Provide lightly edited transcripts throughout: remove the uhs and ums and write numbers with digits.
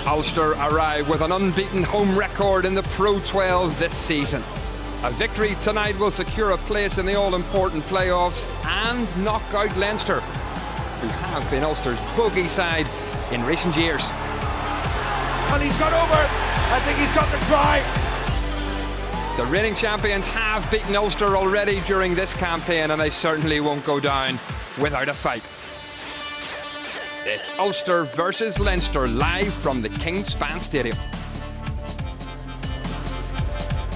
Ulster arrive with an unbeaten home record in the Pro 12 this season. A victory tonight will secure a place in the all-important playoffs and knock out Leinster, who have been Ulster's bogey side in recent years. And he's got over. I think he's got the try. The reigning champions have beaten Ulster already during this campaign, and they certainly won't go down without a fight. It's Ulster versus Leinster, live from the Kingspan Stadium.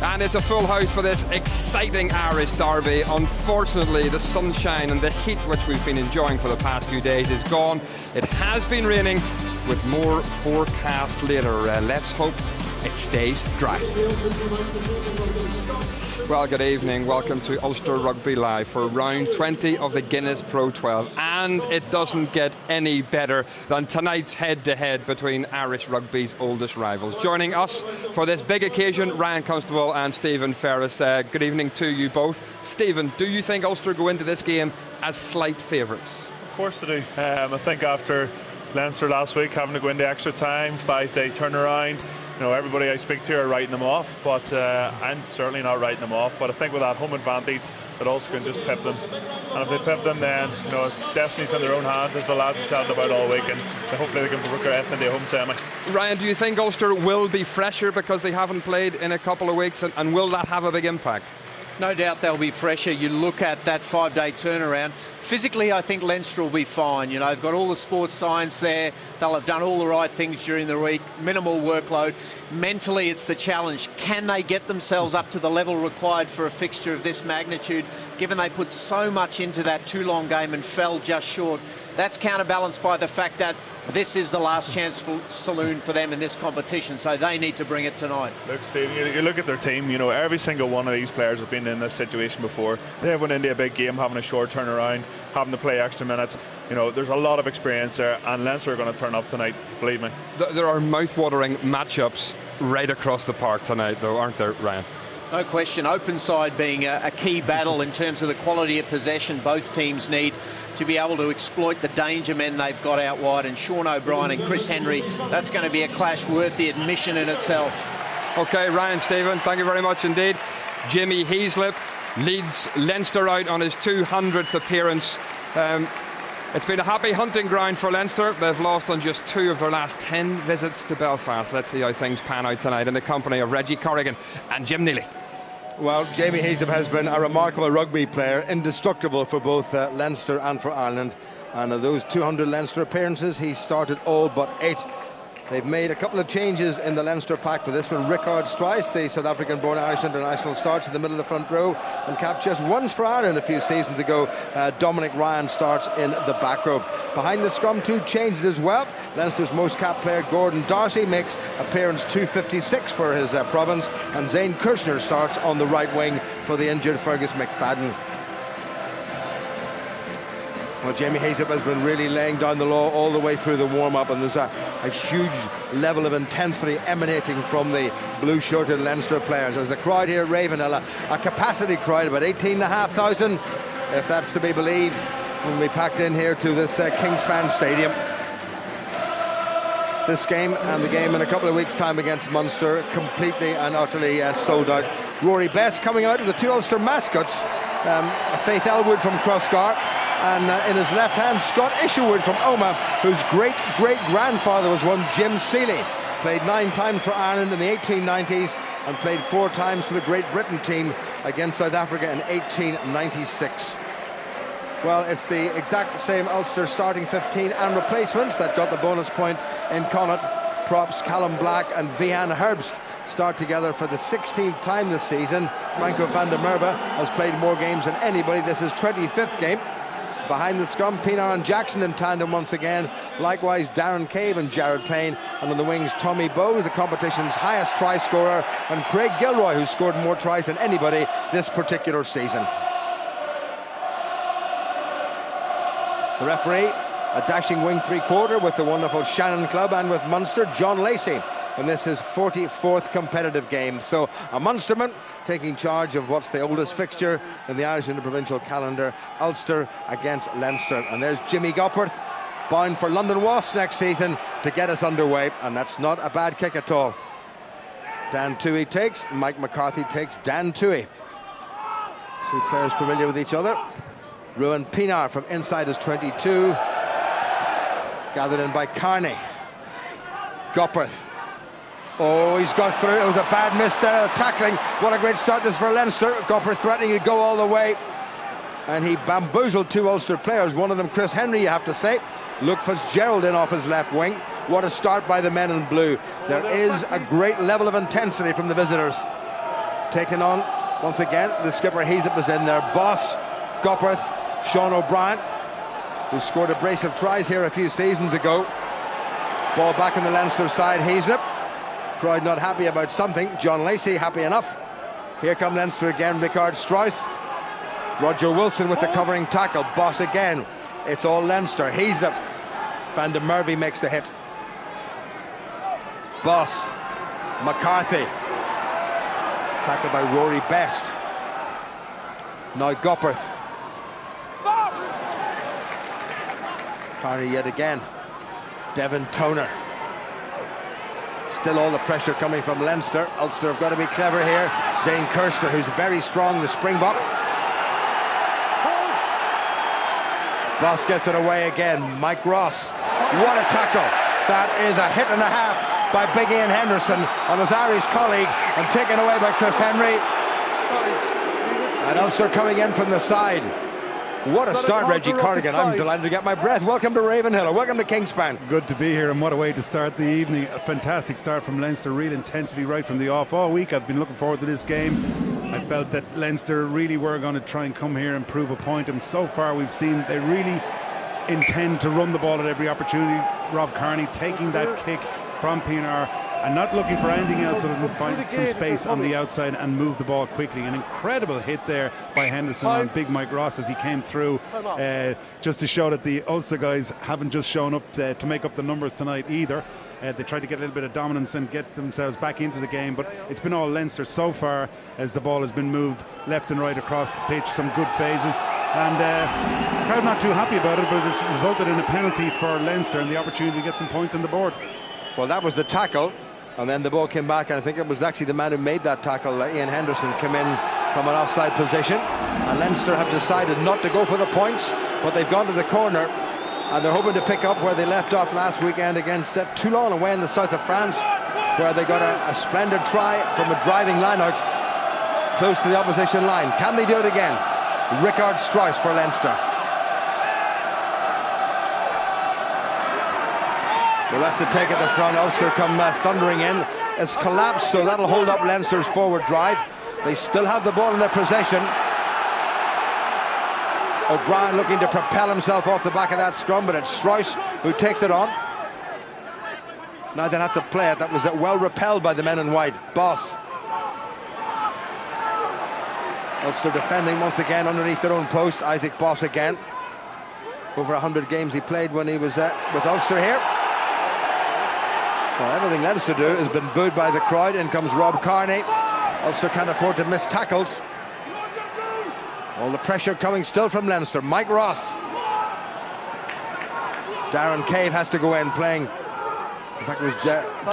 And it's a full house for this exciting Irish derby. Unfortunately, the sunshine and the heat which we've been enjoying for the past few days is gone. It has been raining, with more forecast later. Let's hope it stays dry. Well, good evening. Welcome to Ulster Rugby Live for round 20 of the Guinness Pro 12. And it doesn't get any better than tonight's head-to-head between Irish rugby's oldest rivals. Joining us for this big occasion, Ryan Constable and Stephen Ferris. Good evening to you both. Stephen, do you think Ulster go into this game as slight favourites? Of course they do. I think after Leinster last week, having to go into extra time, 5-day turnaround, everybody I speak to are writing them off, but I'm certainly not writing them off. But I think with that home advantage, that Ulster can just pip them. And if they pip them, then it's destiny's in their own hands, as the lads have chatted about all week, and hopefully they can progress into a home semi. Ryan, do you think Ulster will be fresher because they haven't played in a couple of weeks, and will that have a big impact? No doubt they'll be fresher. You look at that 5-day turnaround. Physically, I think Leinster will be fine. They've got all the sports science there. They'll have done all the right things during the week. Minimal workload. Mentally, it's the challenge. Can they get themselves up to the level required for a fixture of this magnitude, given they put so much into that too-long game and fell just short? That's counterbalanced by the fact that this is the last chance for saloon for them in this competition, so they need to bring it tonight. Look, Steve, you look at their team, every single one of these players have been in this situation before. They have went into a big game, having a short turnaround, having to play extra minutes. There's a lot of experience there, and Leinster are going to turn up tonight, believe me. There are mouth-watering matchups right across the park tonight, though, aren't there, Ryan? No question. Open side being a key battle in terms of the quality of possession both teams need to be able to exploit the danger men they've got out wide. And Sean O'Brien and Chris Henry, that's going to be a clash worth the admission in itself. OK, Ryan, Stephen, thank you very much indeed. Jimmy Heaslip leads Leinster out on his 200th appearance. It's been a happy hunting ground for Leinster. They've lost on just 2 of their last 10 visits to Belfast. Let's see how things pan out tonight in the company of Reggie Corrigan and Jim Neely. Well, Jamie Heaslip has been a remarkable rugby player, indestructible for both Leinster and for Ireland. And of those 200 Leinster appearances, he started all but 8. They've made a couple of changes in the Leinster pack for this one. Rickard Strice, the South African-born Irish international, starts in the middle of the front row and capped just once for Ireland a few seasons ago. Dominic Ryan starts in the back row. Behind the scrum, 2 changes as well. Leinster's most capped player, Gordon Darcy, makes appearance 256 for his province, and Zane Kirshner starts on the right wing for the injured Fergus McFadden. Well, Jamie Heaslip has been really laying down the law all the way through the warm-up, and there's a huge level of intensity emanating from the blue-shirted Leinster players. As the crowd here at Ravenhill, a capacity crowd, about 18,500, if that's to be believed, will be packed in here to this Kingspan Stadium. This game and the game in a couple of weeks' time against Munster, completely and utterly sold out. Rory Best coming out of the 2 Ulster mascots, Faith Elwood from Crossgar, and in his left hand, Scott Isherwood from Omagh, whose great-great-grandfather was one Jim Seeley. Played 9 times for Ireland in the 1890s and played 4 times for the Great Britain team against South Africa in 1896. Well, it's the exact same Ulster starting 15 and replacements that got the bonus point in Connacht. Props Callum Black and Vihan Herbst start together for the 16th time this season. Franco van der Merwe has played more games than anybody. This is 25th game. Behind the scrum, Pinar and Jackson in tandem once again. Likewise, Darren Cave and Jared Payne. And on the wings, Tommy Bowe, the competition's highest try scorer, and Craig Gilroy, who scored more tries than anybody this particular season. The referee, a dashing wing 3/4 with the wonderful Shannon Club, and with Munster, John Lacey. And this is 44th competitive game. So a Munsterman taking charge of what's the oldest fixture in the Irish interprovincial calendar, Ulster against Leinster. And there's Jimmy Gopperth bound for London Wasps next season to get us underway, and that's not a bad kick at all. Dan Toohey takes, Mike McCarthy takes, Dan Toohey. Two players familiar with each other. Ruan Pinar from inside his 22. Gathered in by Carney. Gopperth. Oh, he's got through. It was a bad miss there, tackling. What a great start this for Leinster. Gopperth threatening to go all the way. And he bamboozled two Ulster players. One of them, Chris Henry, you have to say. Luke Fitzgerald in off his left wing. What a start by the men in blue. There is a great level of intensity from the visitors. Taking on, once again, the skipper Heaslip was in there. Boss, Gopperth, Sean O'Brien, who scored a brace of tries here a few seasons ago. Ball back in the Leinster side, Heaslip. Crowd not happy about something. John Lacey happy enough. Here come Leinster again, Richard Strauss. Roger Wilson with the covering tackle. Boss again. It's all Leinster. Heaslip. Van der Merwe makes the hit. Boss. McCarthy. Tackled by Rory Best. Now Gopperth. Carney yet again. Devin Toner. Still all the pressure coming from Leinster. Ulster have got to be clever here. Zane Kirster, who's very strong, the Springbok. Boss gets it away again. Mike Ross. What a tackle. That is a hit and a half by Big Ian Henderson on his Irish colleague, and taken away by Chris Henry. And Ulster coming in from the side. What a start, Reggie Corrigan. I'm delighted to get my breath. Welcome to Ravenhill. Welcome to Kingspan. Good to be here, and what a way to start the evening. A fantastic start from Leinster. Real intensity right from the off. All week I've been looking forward to this game. I felt that Leinster really were going to try and come here and prove a point, and so far we've seen they really intend to run the ball at every opportunity. Rob Kearney taking that kick from Pinar and not looking for anything else other than find some space on the outside and move the ball quickly. An incredible hit there by Henderson on Big Mike Ross as he came through, just to show that the Ulster guys haven't just shown up to make up the numbers tonight either. They tried to get a little bit of dominance and get themselves back into the game, but it's been all Leinster so far as the ball has been moved left and right across the pitch. Some good phases, and the crowd not too happy about it, but it's resulted in a penalty for Leinster and the opportunity to get some points on the board. Well, that was the tackle, and then the ball came back, and I think it was actually the man who made that tackle, Ian Henderson, came in from an offside position, and Leinster have decided not to go for the points, but they've gone to the corner, and they're hoping to pick up where they left off last weekend against Toulon away in the south of France, where they got a splendid try from a driving line-out close to the opposition line. Can they do it again? Richard Strauss for Leinster. Well, that's the take at the front. Ulster come thundering in. It's collapsed, so that'll hold up Leinster's forward drive. They still have the ball in their possession. O'Brien looking to propel himself off the back of that scrum, but it's Strauss who takes it on. Now they'll have to play it. That was well repelled by the men in white. Boss. Ulster defending once again underneath their own post. Isaac Boss again. Over 100 games he played when he was with Ulster here. Well, everything Leinster do has been booed by the crowd. In comes Rob Kearney. Ulster can't afford to miss tackles. All the pressure coming still from Leinster. Mike Ross. Darren Cave has to go in playing. In fact, it was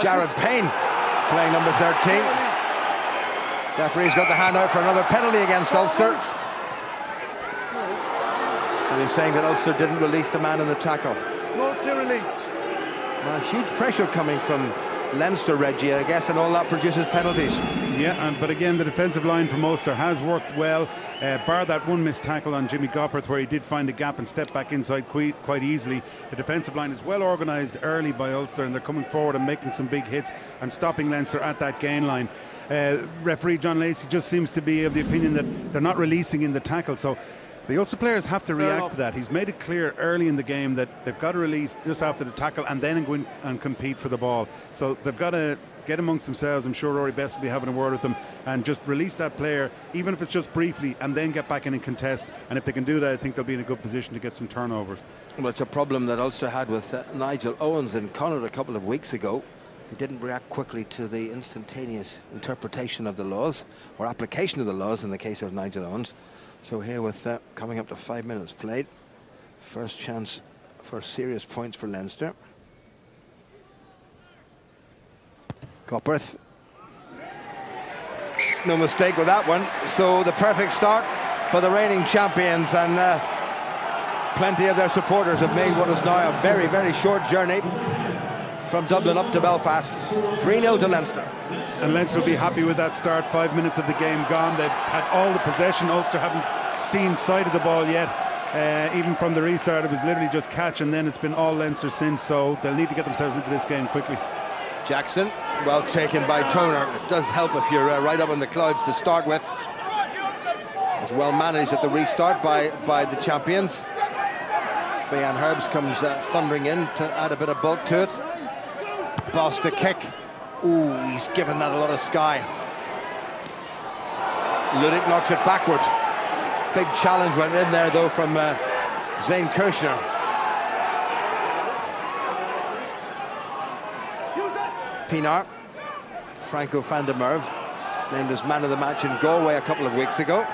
Jared Payne playing number 13. Referee's got the hand out for another penalty against Ulster. And he's saying that Ulster didn't release the man in the tackle. No clear release. Well, huge pressure coming from Leinster, Reggie, I guess, and all that produces penalties. Yeah, but again, the defensive line from Ulster has worked well, bar that one missed tackle on Jimmy Gopperth, where he did find a gap and step back inside quite easily. The defensive line is well organised early by Ulster, and they're coming forward and making some big hits and stopping Leinster at that gain line. Referee John Lacey just seems to be of the opinion that they're not releasing in the tackle, so the Ulster players have to react to that. He's made it clear early in the game that they've got to release just after the tackle and then go in and compete for the ball. So they've got to get amongst themselves. I'm sure Rory Best will be having a word with them and just release that player, even if it's just briefly, and then get back in and contest. And if they can do that, I think they'll be in a good position to get some turnovers. Well, it's a problem that Ulster had with Nigel Owens in Connacht a couple of weeks ago. He didn't react quickly to the instantaneous interpretation of the laws, or application of the laws in the case of Nigel Owens. So here with coming up to 5 minutes played, first chance for serious points for Leinster. Gopperth. No mistake with that one. So the perfect start for the reigning champions, and plenty of their supporters have made what is now a very, very short journey from Dublin up to Belfast. 3-0 to Leinster. And Leinster will be happy with that start. 5 minutes of the game gone. They've had all the possession. Ulster haven't seen sight of the ball yet. Even from the restart, it was literally just catch, and then it's been all Leinster since, so they'll need to get themselves into this game quickly. Jackson, well taken by Toner. It does help if you're right up in the clouds to start with. It's well managed at the restart by the champions. Fayyan Herbs comes thundering in to add a bit of bulk to it. Boss to kick. Ooh, he's given that a lot of sky. Ludick knocks it backward. Big challenge went in there though from Zane Kirshner. Pienaar, Franco van der Merwe, named as man of the match in Galway a couple of weeks ago.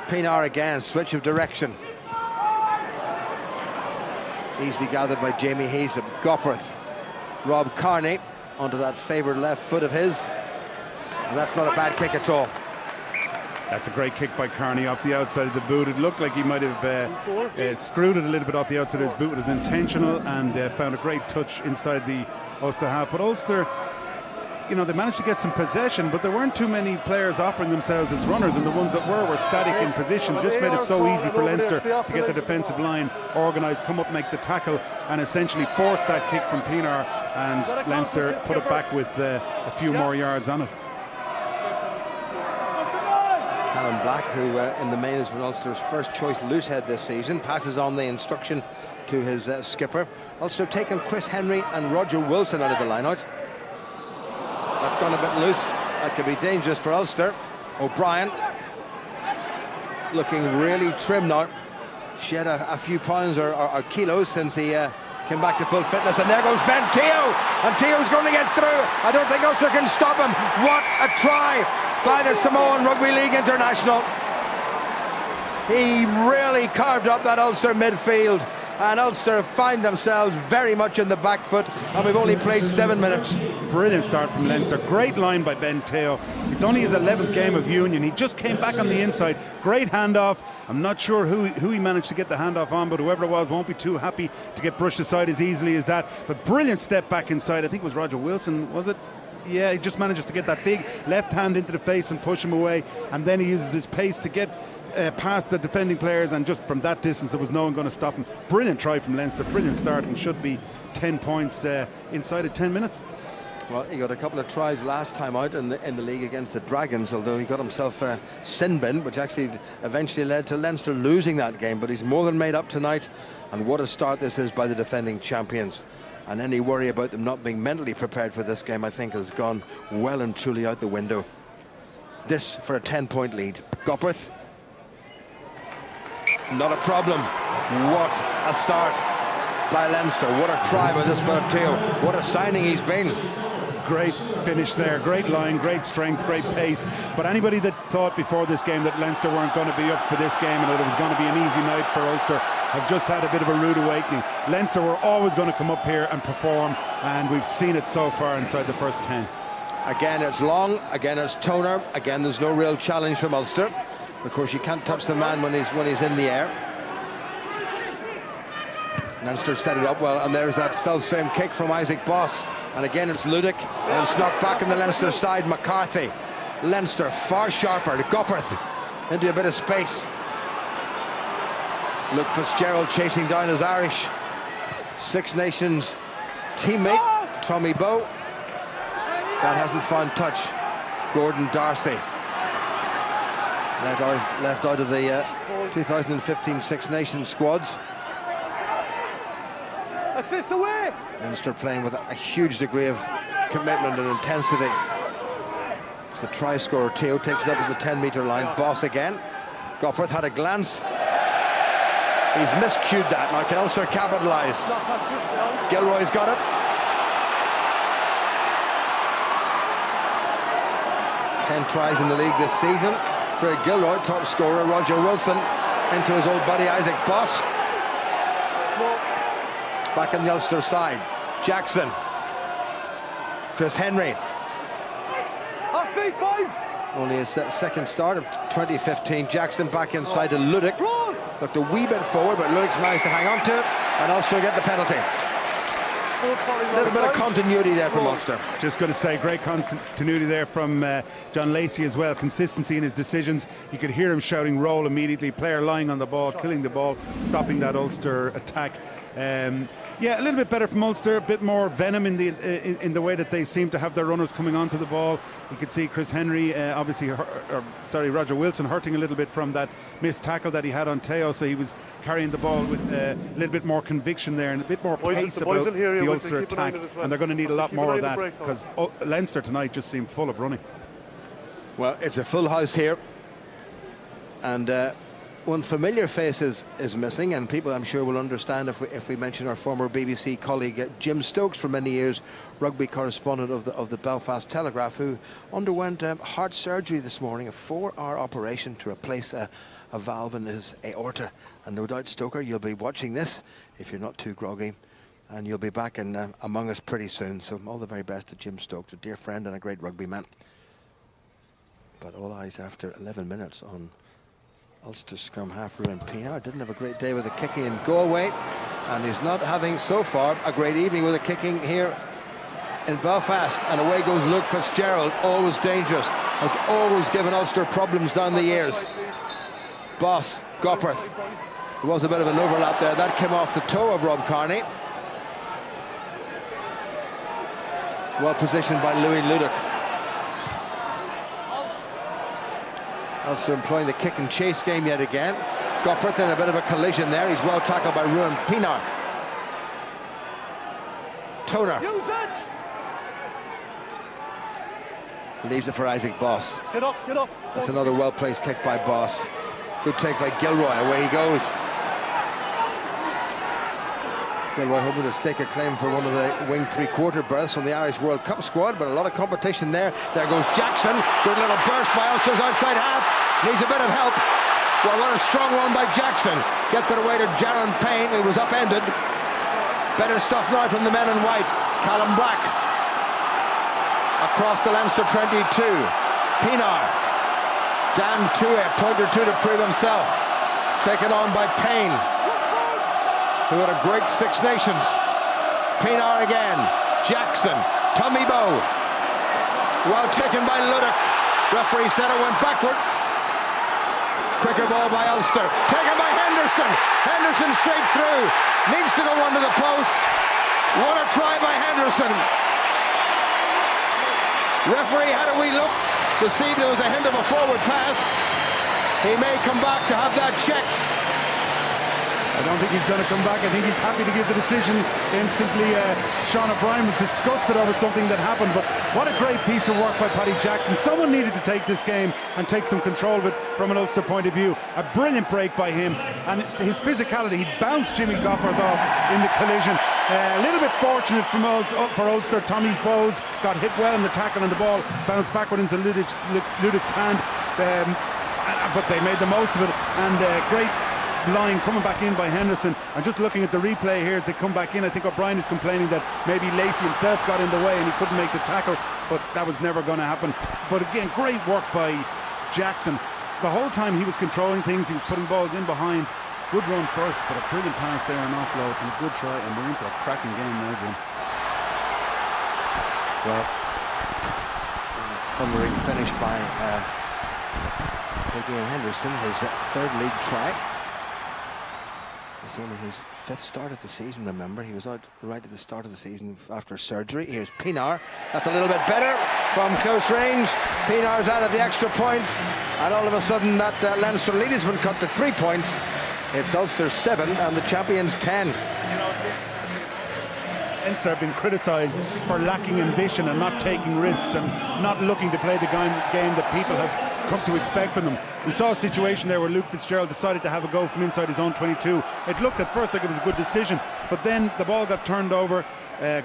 Pienaar again, switch of direction. Easily gathered by Jamie Heaslip. Gopperth, Rob Carney onto that favoured left foot of his. And that's not a bad kick at all. That's a great kick by Carney off the outside of the boot. It looked like he might have screwed it a little bit off the outside of his boot. It was intentional, and found a great touch inside the Ulster half. But Ulster, you know, they managed to get some possession, but there weren't too many players offering themselves as runners, and the ones that were static in position. Just made it so easy for Leinster to get the defensive line organised, come up, make the tackle, and essentially force that kick from Pienaar, and Leinster put it back with a few more yards on it. Callum Black, who in the main has been Ulster's first choice loose head this season, passes on the instruction to his skipper. Ulster have taken Chris Henry and Roger Wilson out of the lineout. That's gone a bit loose. That could be dangerous for Ulster. O'Brien looking really trim now. Shed a few pounds or kilos since he came back to full fitness, and there goes Ben Teo, and Teo's going to get through. I don't think Ulster can stop him. What a try by the Samoan Rugby League international. He really carved up that Ulster midfield, and Ulster find themselves very much in the back foot, and we've only played 7 minutes. Brilliant start from Leinster. Great line by Ben Teo. It's only his 11th game of union. He just came back on the inside. Great handoff. I'm not sure who he managed to get the handoff on, but whoever it was won't be too happy to get brushed aside as easily as that. But brilliant step back inside. I think it was Roger Wilson, was it? Yeah, he just manages to get that big left hand into the face and push him away, and then he uses his pace to get past the defending players, and just from that distance there was no one going to stop him. Brilliant try from Leinster, brilliant start, and should be 10 points inside of 10 minutes. Well, he got a couple of tries last time out in the league against the Dragons, although he got himself sin bin, which actually eventually led to Leinster losing that game. But he's more than made up tonight, and what a start this is by the defending champions. And any worry about them not being mentally prepared for this game, I think, has gone well and truly out the window. This for a 10-point lead. Gopperth, not a problem. What a start by Leinster. What a try by this fella Teo. What a signing he's been. Great finish there, great line, great strength, great pace. But anybody that thought before this game that Leinster weren't going to be up for this game and that it was going to be an easy night for Ulster have just had a bit of a rude awakening. Leinster were always going to come up here and perform, and we've seen it so far inside the first 10. Again, it's long. Again, it's Toner. Again, there's no real challenge from Ulster. Of course, you can't touch the man when he's in the air. Leinster set it up well, and there's that self-same kick from Isaac Boss. And again, it's Ludick, and it's knocked back on the Leinster side. McCarthy. Leinster far sharper. Gopperth into a bit of space. Luke Fitzgerald chasing down his Irish Six Nations teammate, Tommy Bowe. That hasn't found touch. Gordon Darcy. Left out of the 2015 Six Nations squads. Assist away! Leinster playing with a huge degree of commitment and intensity. The try scorer Teo takes it up to the 10-metre line. Boss again. Gopperth had a glance. He's miscued that. Now can Ulster capitalise? Gilroy's got it. Ten tries in the league this season. Craig Gilroy, top scorer. Roger Wilson into his old buddy Isaac Boss. back on the Ulster side. Jackson. Chris Henry. Only his second start of 2015. Jackson back inside to Ludick. Looked a wee bit forward, but Ludick's managed to hang on to it and also get the penalty. A little bit of continuity there from Ulster. Just going to say, great continuity there from John Lacey as well. Consistency in his decisions. You could hear him shouting roll immediately. Player lying on the ball, killing the ball, stopping that Ulster attack. Yeah, a little bit better from Ulster, a bit more venom in the way that they seem to have their runners coming onto the ball. You could see Chris Henry, Roger Wilson hurting a little bit from that missed tackle that he had on Teo, so he was carrying the ball with a little bit more conviction there and a bit more pace about the Ulster attack, and they're going to need a lot more of that because Leinster tonight just seemed full of running. Well, it's a full house here, and one familiar face is missing, and people I'm sure will understand if we mention our former BBC colleague Jim Stokes, for many years rugby correspondent of the Belfast Telegraph, who underwent heart surgery this morning, a 4-hour operation to replace a valve in his aorta. And no doubt, Stoker, you'll be watching this if you're not too groggy, and you'll be back among us pretty soon. So all the very best to Jim Stokes, a dear friend and a great rugby man. But all eyes after 11 minutes on Ulster scrum half Ruan Pienaar. Didn't have a great day with the kicking in Galway, and he's not having so far a great evening with the kicking here in Belfast. And away goes Luke Fitzgerald, always dangerous, has always given Ulster problems down the years. Boss, Gopperth. There was a bit of an overlap there. That came off the toe of Rob Kearney. Well positioned by Louis Ludick. Ulster employing the kick and chase game yet again. Gopperth in a bit of a collision there. He's well tackled by Ruan Pienaar. Toner. Use it! Leaves it for Isaac Boss. Get up, get up. That's another well-placed kick by Boss. Good take by Gilroy. Away he goes. Gilroy hoping to stake a claim for one of the wing three-quarter berths from the Irish World Cup squad, but a lot of competition there. There goes Jackson. Good little burst by Ulster's outside half. Needs a bit of help. Well, what a strong one by Jackson. Gets it away to Jaron Payne, who was upended. Better stuff now from the men in white. Callum Black. Across the Leinster 22. Pienaar. Dan Tue, pointer two to prove himself. Taken on by Payne, who had a great Six Nations. Pienaar again. Jackson. Tommy Bowe. Well taken by Ludick. Referee said it went backward. Quicker ball by Ulster. Taken by Henderson. Henderson straight through. Needs to go under the post. What a try by Henderson. Referee had a wee look to see if there was a hint of a forward pass. He may come back to have that checked. I don't think he's going to come back. I think he's happy to give the decision instantly. Sean O'Brien was disgusted over something that happened, but what a great piece of work by Paddy Jackson. Someone needed to take this game and take some control of it from an Ulster point of view. A brilliant break by him, and his physicality. He bounced Jimmy Gopperth off in the collision. A little bit fortunate for Ulster. Tommy Bowes got hit well in the tackle, and the ball bounced backward into Ludick's hand, but they made the most of it, and great line coming back in by Henderson. And just looking at the replay here as they come back in, I think O'Brien is complaining that maybe Lacey himself got in the way and he couldn't make the tackle, but that was never going to happen. But again, great work by Jackson. The whole time he was controlling things, he was putting balls in behind. Good run first, but a brilliant pass there on offload, and a good try, and we're in for a cracking game now, Jim. Well, thundering finish by Ian Henderson, his third league try. It's only his fifth start of the season, remember. He was out right at the start of the season after surgery. Here's Pienaar. That's a little bit better from close range. Pienaar's out of the extra points, and all of a sudden that Leinster lead has been cut to 3 points. It's Ulster 7 and the champions 10. Leinster have been criticised for lacking ambition and not taking risks and not looking to play the game that people have come to expect from them. We saw a situation there where Luke Fitzgerald decided to have a go from inside his own 22. It looked at first like it was a good decision, but then the ball got turned over.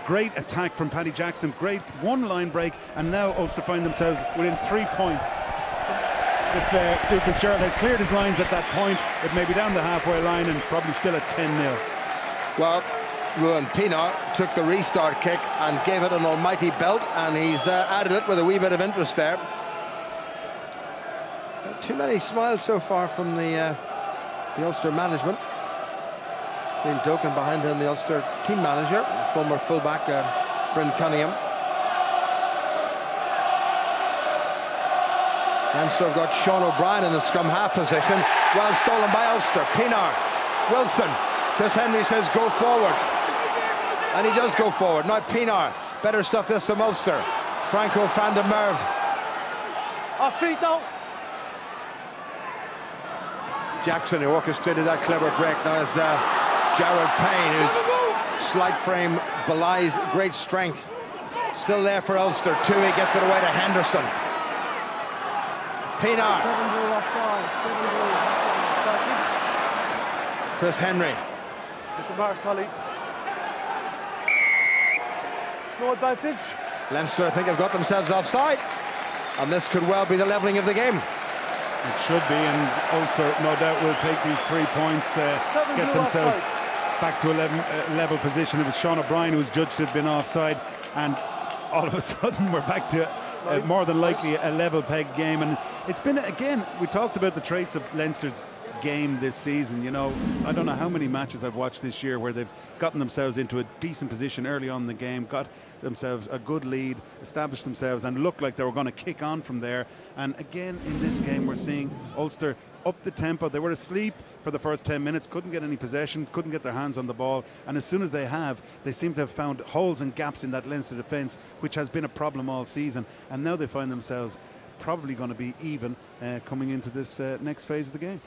Great attack from Paddy Jackson, great one-line break, and now Ulster find themselves within 3 points. If Luke Fitzgerald had cleared his lines at that point, it may be down the halfway line and probably still at 10-0. Well, Ruan Pienaar took the restart kick and gave it an almighty belt, and he's added it with a wee bit of interest there. Not too many smiles so far from the Ulster management. Neil Doken behind him, the Ulster team manager, former fullback Bryn Cunningham. Leinster have got Sean O'Brien in the scrum half position. Well stolen by Ulster. Pienaar, Wilson. Chris Henry says go forward. And he does go forward. Now Pienaar. Better stuff this from Ulster. Franco van der Merwe. Off feet now. Jackson, who orchestrated that clever break. Now it's Jared Payne, whose slight frame belies great strength. Still there for Ulster. Tui gets it away to Henderson. Pienaar. Chris Henry. Get the mark, Collie. No advantage. Leinster, I think, have got themselves offside, and this could well be the levelling of the game. It should be, and Ulster no doubt will take these 3 points, get themselves back to a level position. It was Sean O'Brien who was judged to have been offside, and all of a sudden we're back to more than likely a level peg game. And it's been, again, we talked about the traits of Leinster's game this season. You know, I don't know how many matches I've watched this year where they've gotten themselves into a decent position early on in the game, got themselves a good lead, established themselves, and looked like they were going to kick on from there. And again, in this game, we're seeing Ulster up the tempo. They were asleep for the first 10 minutes, couldn't get any possession, couldn't get their hands on the ball, and as soon as they have, they seem to have found holes and gaps in that Leinster defence, which has been a problem all season. And now they find themselves probably going to be even coming into this next phase of the game.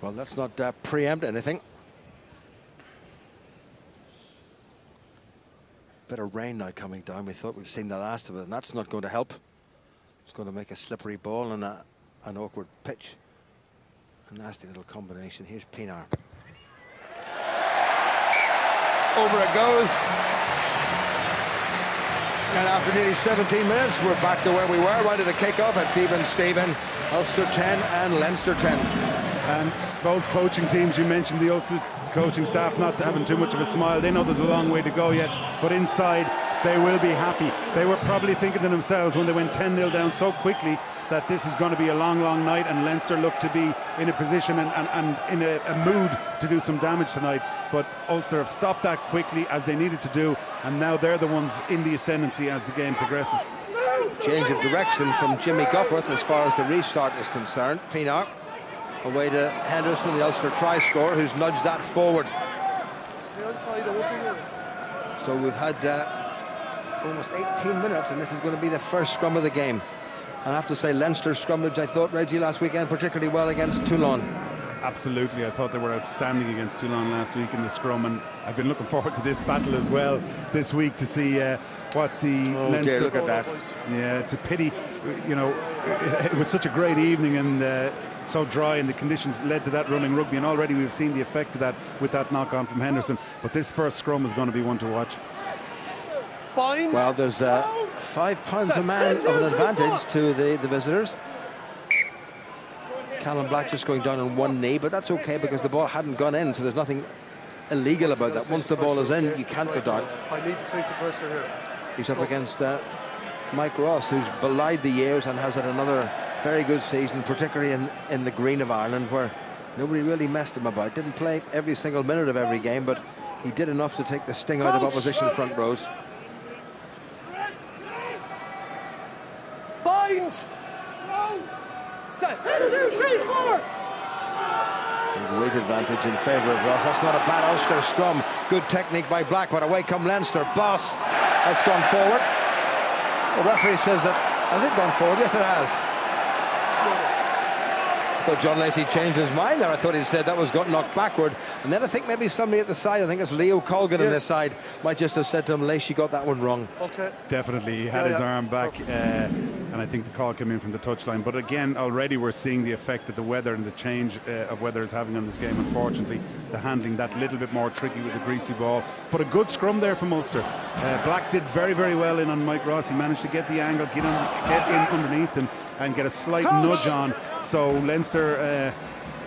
Well, let's not preempt anything. Bit of rain now coming down. We thought we'd seen the last of it, and that's not going to help. It's going to make a slippery ball and an awkward pitch. A nasty little combination. Here's Pienaar. Over it goes. And after nearly 17 minutes, we're back to where we were, right at the kickoff. It's even Steven. Ulster 10 and Leinster 10. And both coaching teams, you mentioned the Ulster coaching staff not having too much of a smile. They know there's a long way to go yet, but inside they will be happy. They were probably thinking to themselves when they went 10-0 down so quickly that this is going to be a long, long night, and Leinster look to be in a position and in a mood to do some damage tonight. But Ulster have stopped that quickly, as they needed to do, and now they're the ones in the ascendancy as the game progresses. Change of direction from Jimmy Guckworth as far as the restart is concerned. Pienaar away to Henderson, the Ulster try scorer, who's nudged that forward. So we've had almost 18 minutes, and this is going to be the first scrum of the game. And I have to say, Leinster scrummaged, I thought, Reggie, last weekend particularly well against Toulon. Absolutely, I thought they were outstanding against Toulon last week in the scrum, and I've been looking forward to this battle as well this week to see what the Leinster... Dear, look at that. Yeah, it's a pity, you know, it was such a great evening and so dry, and the conditions led to that running rugby, and already we've seen the effects of that with that knock-on from Henderson. But this first scrum is going to be one to watch. Well, there's 5 pounds a man of an advantage to the visitors. Callum Black just going down on one knee, but that's okay because the ball hadn't gone in, so there's nothing illegal about that. Once the ball is in, you can't go down. I need to take the pressure here. He's up against Mike Ross, who's belied the years and has had another very good season, particularly in the green of Ireland, where nobody really messed him about. Didn't play every single minute of every game, but he did enough to take the sting out of opposition front rows. Bind! Set! 1, 2, 3, 4! Big weight advantage in favour of Ross. That's not a bad Ulster scrum. Good technique by Black, but away come Leinster. Boss, that's gone forward. The referee says that, has it gone forward? Yes, it has. I thought John Lacey changed his mind there. I thought he said that was got knocked backward. And then I think maybe somebody at the side, I think it's Leo Colgan on this side, might just have said to him, Lacey got that one wrong. Okay. Definitely, he had his arm back, and I think the call came in from the touchline. But again, already we're seeing the effect that the weather and the change of weather is having on this game. Unfortunately, the handling that little bit more tricky with the greasy ball. But a good scrum there from Ulster. Black did very, very well in on Mike Ross. He managed to get the angle, get in underneath and get a slight nudge on. So Leinster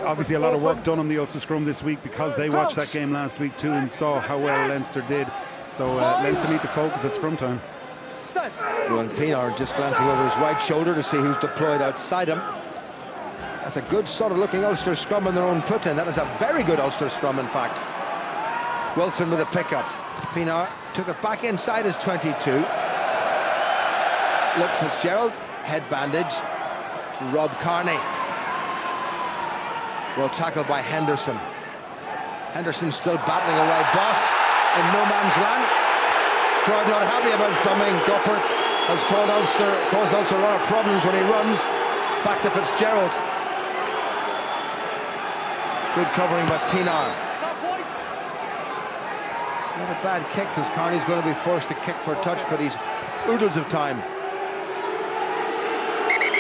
obviously a lot of work done on the Ulster scrum this week because they watched that game last week too and saw how well Leinster did. So Leinster need to focus at scrum time. Rowan Pienaar just glancing over his right shoulder to see who's deployed outside him. That's a good sort of looking Ulster scrum in their own put in. That is a very good Ulster scrum, in fact. Wilson with a pickup. Pienaar took it back inside his 22. Luke Fitzgerald, head bandage to Rob Carney. Well tackled by Henderson. Henderson still battling away. Boss in no man's land. Crowd not happy about something. Gopperth has caused Ulster a lot of problems when he runs. Back to Fitzgerald. Good covering by Pienaar. Stop points. It's not a bad kick because Carney's going to be forced to kick for a touch, but he's oodles of time.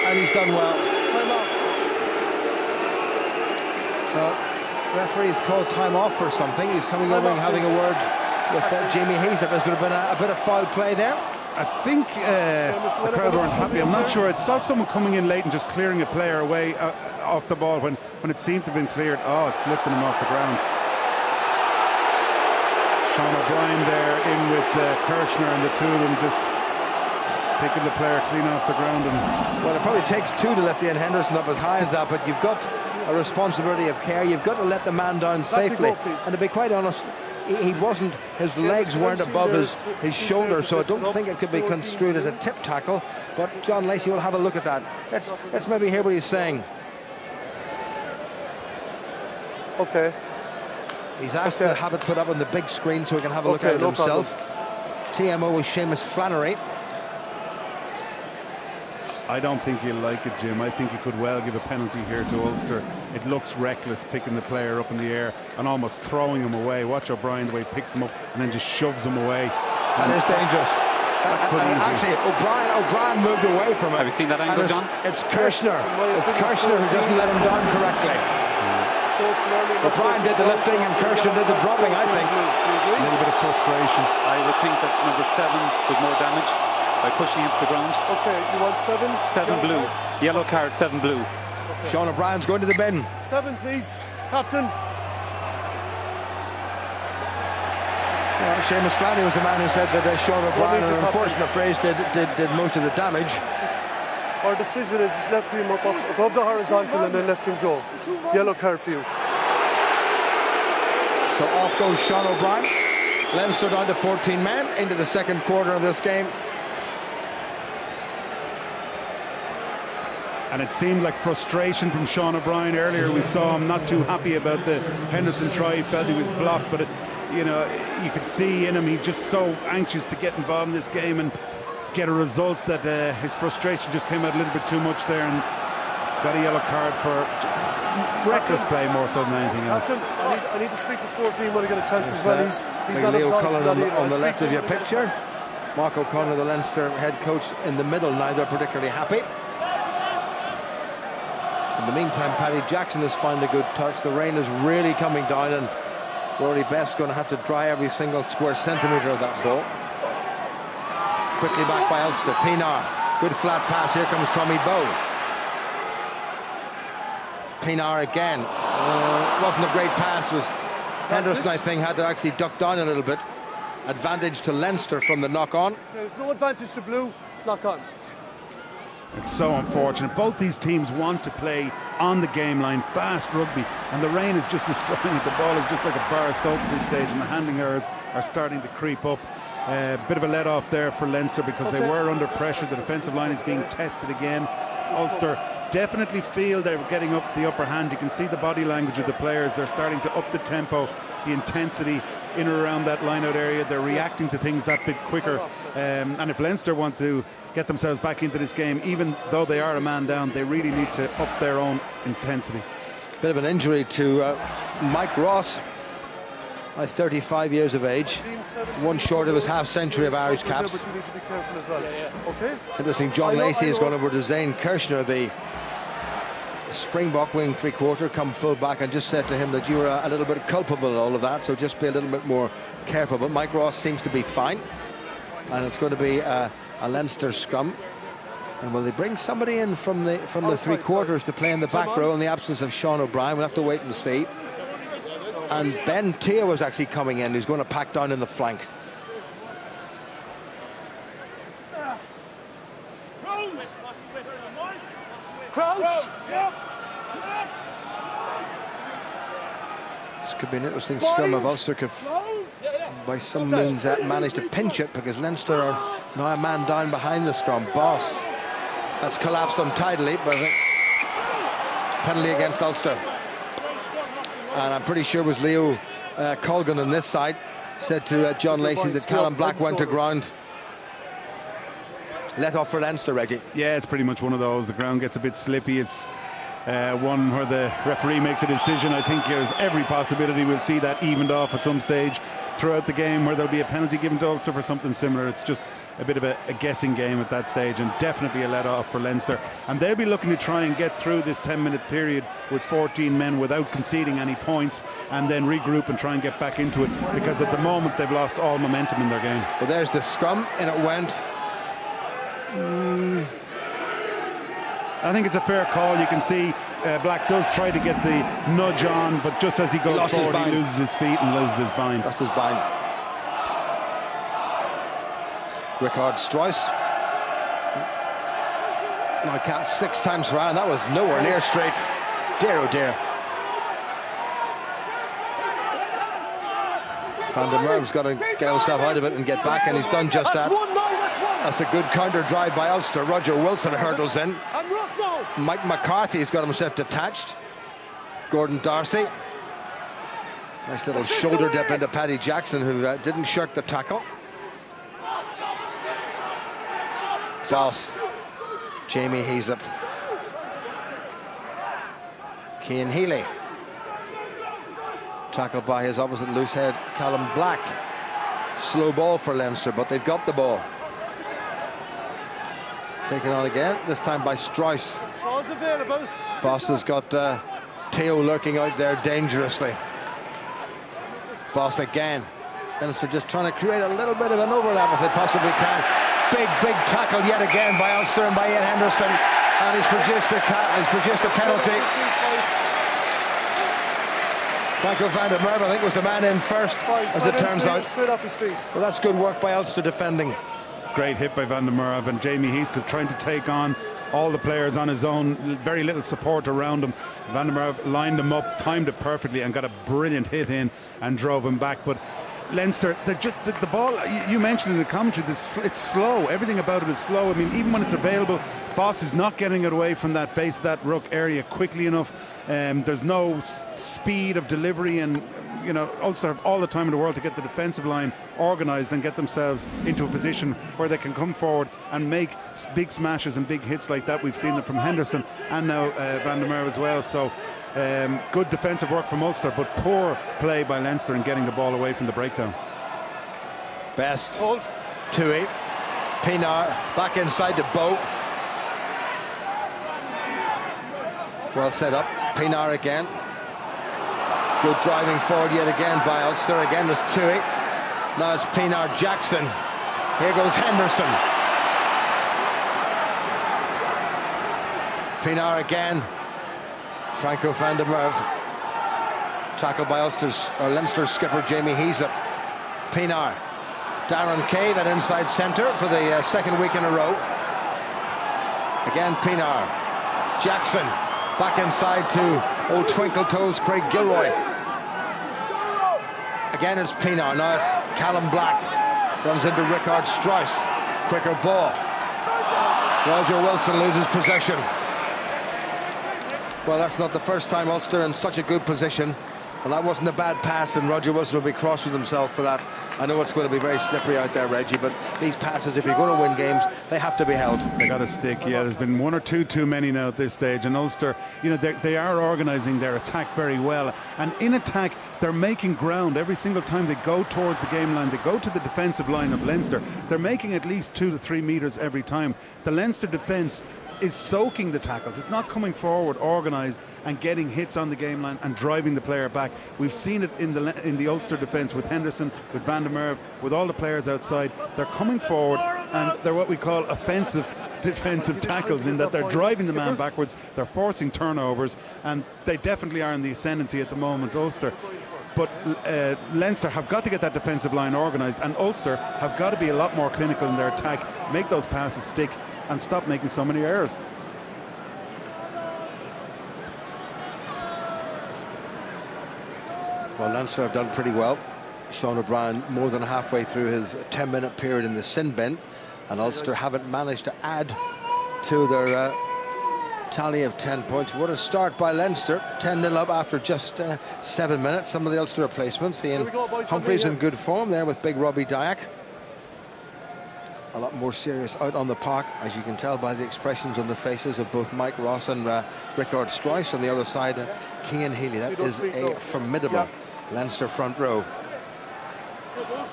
And he's done well. Time off. Well, referee's called time off for something. He's coming over and having a word with Jamie Hayes. Has there been a bit of foul play there? I think the crowd weren't happy. I'm not sure. I saw someone coming in late and just clearing a player away off the ball when it seemed to have been cleared. Oh, it's lifting him off the ground. Sean O'Brien there in with Kirshner, and the two of them just picking the player clean off the ground. And well, it probably takes two to lift Ian Henderson up as high as that, but you've got a responsibility of care. You've got to let the man down safely. And to be quite honest, he wasn't, his legs weren't above his shoulder, so I don't think it could be construed as a tip tackle. But John Lacey will have a look at that. Let's maybe hear what he's saying. Okay. He's asked to have it put up on the big screen so he can have a look at it himself. TMO is Seamus Flannery. I don't think he'll like it, Jim. I think he could well give a penalty here to Ulster. It looks reckless, picking the player up in the air and almost throwing him away. Watch O'Brien the way he picks him up and then just shoves him away. That is dangerous. Actually, O'Brien moved away from it. Have you seen that angle, John? It's Kirshner. It's Kirshner who doesn't let him down correctly. O'Brien did the lifting and Kirshner did the dropping, I think. A little bit of frustration. I would think that number 7 did more damage by pushing him to the ground. Okay, you want 7? 7 blue. Yellow card, 7 blue. Okay. Sean O'Brien's going to the bin. 7, please, Captain. Well, Seamus Flannery was the man who said that Sean O'Brien, an unfortunate phrase, did most of the damage. Our decision is left him up above the horizontal and then left him go. Yellow card for you. So off goes Sean O'Brien. Leinster down to 14 men into the second quarter of this game. And it seemed like frustration from Sean O'Brien earlier. We saw him not too happy about the Henderson try. He felt he was blocked, but you know, you could see in him he's just so anxious to get involved in this game and get a result that his frustration just came out a little bit too much there and got a yellow card for reckless play more so than anything else. Captain, I need to speak to 14 when I get a chance as well. He's not Leo absolved Cullen from that on the either. left of your picture. Mark O'Connor, the Leinster head coach, in the middle. Neither particularly happy. In the meantime, Paddy Jackson has found a good touch. The rain is really coming down and Rory Best's going to have to dry every single square centimetre of that ball. Quickly back by Ulster. Pienaar. Good flat pass. Here comes Tommy Bowe. Pienaar again. Wasn't a great pass. Was Henderson, I think, had to actually duck down a little bit. Advantage to Leinster from the knock-on. There's no advantage to blue. Knock-on. It's so unfortunate. Both these teams want to play on the game line, fast rugby, and the rain is just destroying it. The ball is just like a bar of soap at this stage, and the handling errors are starting to creep up. Bit of a let-off there for Leinster because they were under pressure. The defensive line is being tested again. Ulster definitely feel they're getting up the upper hand. You can see the body language of the players. They're starting to up the tempo, the intensity in or around that line-out area. They're reacting to things that bit quicker. And if Leinster want to get themselves back into this game, even though they are a man down, they really need to up their own intensity. Bit of an injury to Mike Ross, 35 years of age, one short of his half-century of Irish caps. But you need to be careful as well. Okay. Interesting, John Lacey has gone over to Zane Kirshner, the Springbok wing three-quarter, come full back, and just said to him that you were a little bit culpable in all of that, so just be a little bit more careful. But Mike Ross seems to be fine, and it's going to be a Leinster scrum. And will they bring somebody in from the three quarters to play in the back row in the absence of Sean O'Brien? We'll have to wait and see. And Ben Tia was actually coming in, who's going to pack down in the flank. Crouch! This could be an interesting scrum if Ulster could, by some means, manage to pinch it, because Leinster are now a man down behind the scrum. Boss. That's collapsed untidily, but I think penalty against Ulster. And I'm pretty sure it was Leo Colgan on this side said to John Lacey that Callum Black went to ground. Let off for Leinster, Reggie. Yeah, it's pretty much one of those. The ground gets a bit slippy. It's one where the referee makes a decision. I think there's every possibility we'll see that evened off at some stage throughout the game, where there'll be a penalty given to Ulster for something similar. It's just a bit of a guessing game at that stage, and definitely a let-off for Leinster. And they'll be looking to try and get through this 10-minute period with 14 men without conceding any points, and then regroup and try and get back into it, because at the moment they've lost all momentum in their game. Well, there's the scrum, and it went. I think it's a fair call. You can see Black does try to get the nudge on, but just as he goes forward, he loses his feet and loses his bind. Lost his bind. Rickard Strauss. Now count 6 times for Ireland. That was nowhere near straight. Dear, oh dear. Van der Merwe's got to get himself out of it and get back, and he's done just that. That's a good counter drive by Ulster. Roger Wilson hurdles in. Mike McCarthy's got himself detached. Gordon Darcy. Nice little shoulder dip into Paddy Jackson, who didn't shirk the tackle. Boss. Jamie Heaslip. Cian Healy. Tackled by his opposite loose head, Callum Black. Slow ball for Leinster, but they've got the ball. Taken on again, this time by Strauss. Ball's available. Boss has got Theo lurking out there dangerously. Boss again. Leinster just trying to create a little bit of an overlap if they possibly can. Big tackle yet again by Ulster and by Ian Henderson. And he's produced a penalty. Franco van der Merwe, I think, was the man in first, as it turns out. Straight off his feet. Well, that's good work by Ulster defending. Great hit by Van der Merwe, and Jamie Heaslip trying to take on all the players on his own. Very little support around him. Van der Merwe lined him up, timed it perfectly, and got a brilliant hit in and drove him back. But Leinster, they're just the ball. You mentioned in the commentary, it's slow. Everything about it is slow. I mean, even when it's available, Boss is not getting it away from that base of that ruck area quickly enough. There's no speed of delivery, and you know, Ulster have all the time in the world to get the defensive line organised and get themselves into a position where they can come forward and make big smashes and big hits like that. We've seen them from Henderson and now Van der Merwe as well. So good defensive work from Ulster, but poor play by Leinster in getting the ball away from the breakdown. Best. Tui. Pinar back inside the boat. Well set up. Pinar again. Good driving forward yet again by Ulster. Again there's Tui. Now it's Pinar Jackson. Here goes Henderson. Pinar again. Franco van der Merwe. Tackled by Leinster's skipper Jamie Heaslip. Pinar. Darren Cave at inside centre for the second week in a row. Again Pinar. Jackson back inside to old Twinkle Toes Craig Gilroy. Again it's Pinar. Now it's Callum Black. Runs into Rickard Strauss. Quicker ball. Roger Wilson loses possession. Well, that's not the first time Ulster in such a good position. And that wasn't a bad pass, and Roger Wilson will be cross with himself for that. I know it's going to be very slippery out there, Reggie, but these passes, if you're going to win games, they have to be held. They got to stick, yeah. There's been one or two too many now at this stage, and Ulster, you know, they are organising their attack very well. And in attack, they're making ground every single time they go towards the game line. They go to the defensive line of Leinster. They're making at least 2 to 3 metres every time. The Leinster defence is soaking the tackles. It's not coming forward organised and getting hits on the game line and driving the player back. We've seen it in the Ulster defence with Henderson, with Van der Merwe, with all the players outside. They're coming forward and they're what we call offensive defensive tackles, in that they're driving the man backwards, they're forcing turnovers, and they definitely are in the ascendancy at the moment, Ulster. But Leinster have got to get that defensive line organised, and Ulster have got to be a lot more clinical in their attack, make those passes stick and stop making so many errors. Well, Leinster have done pretty well. Sean O'Brien more than halfway through his 10-minute period in the sin bin, and Ulster haven't managed to add to their tally of 10 points. What a start by Leinster, 10-0 up after just 7 minutes. Some of the Ulster replacements, Ian Humphreys in good form there with big Robbie Dyack. A lot more serious out on the park, as you can tell by the expressions on the faces of both Mike Ross and Rickard Struijs. On the other side, Cian Healy. That is a formidable Leinster front row.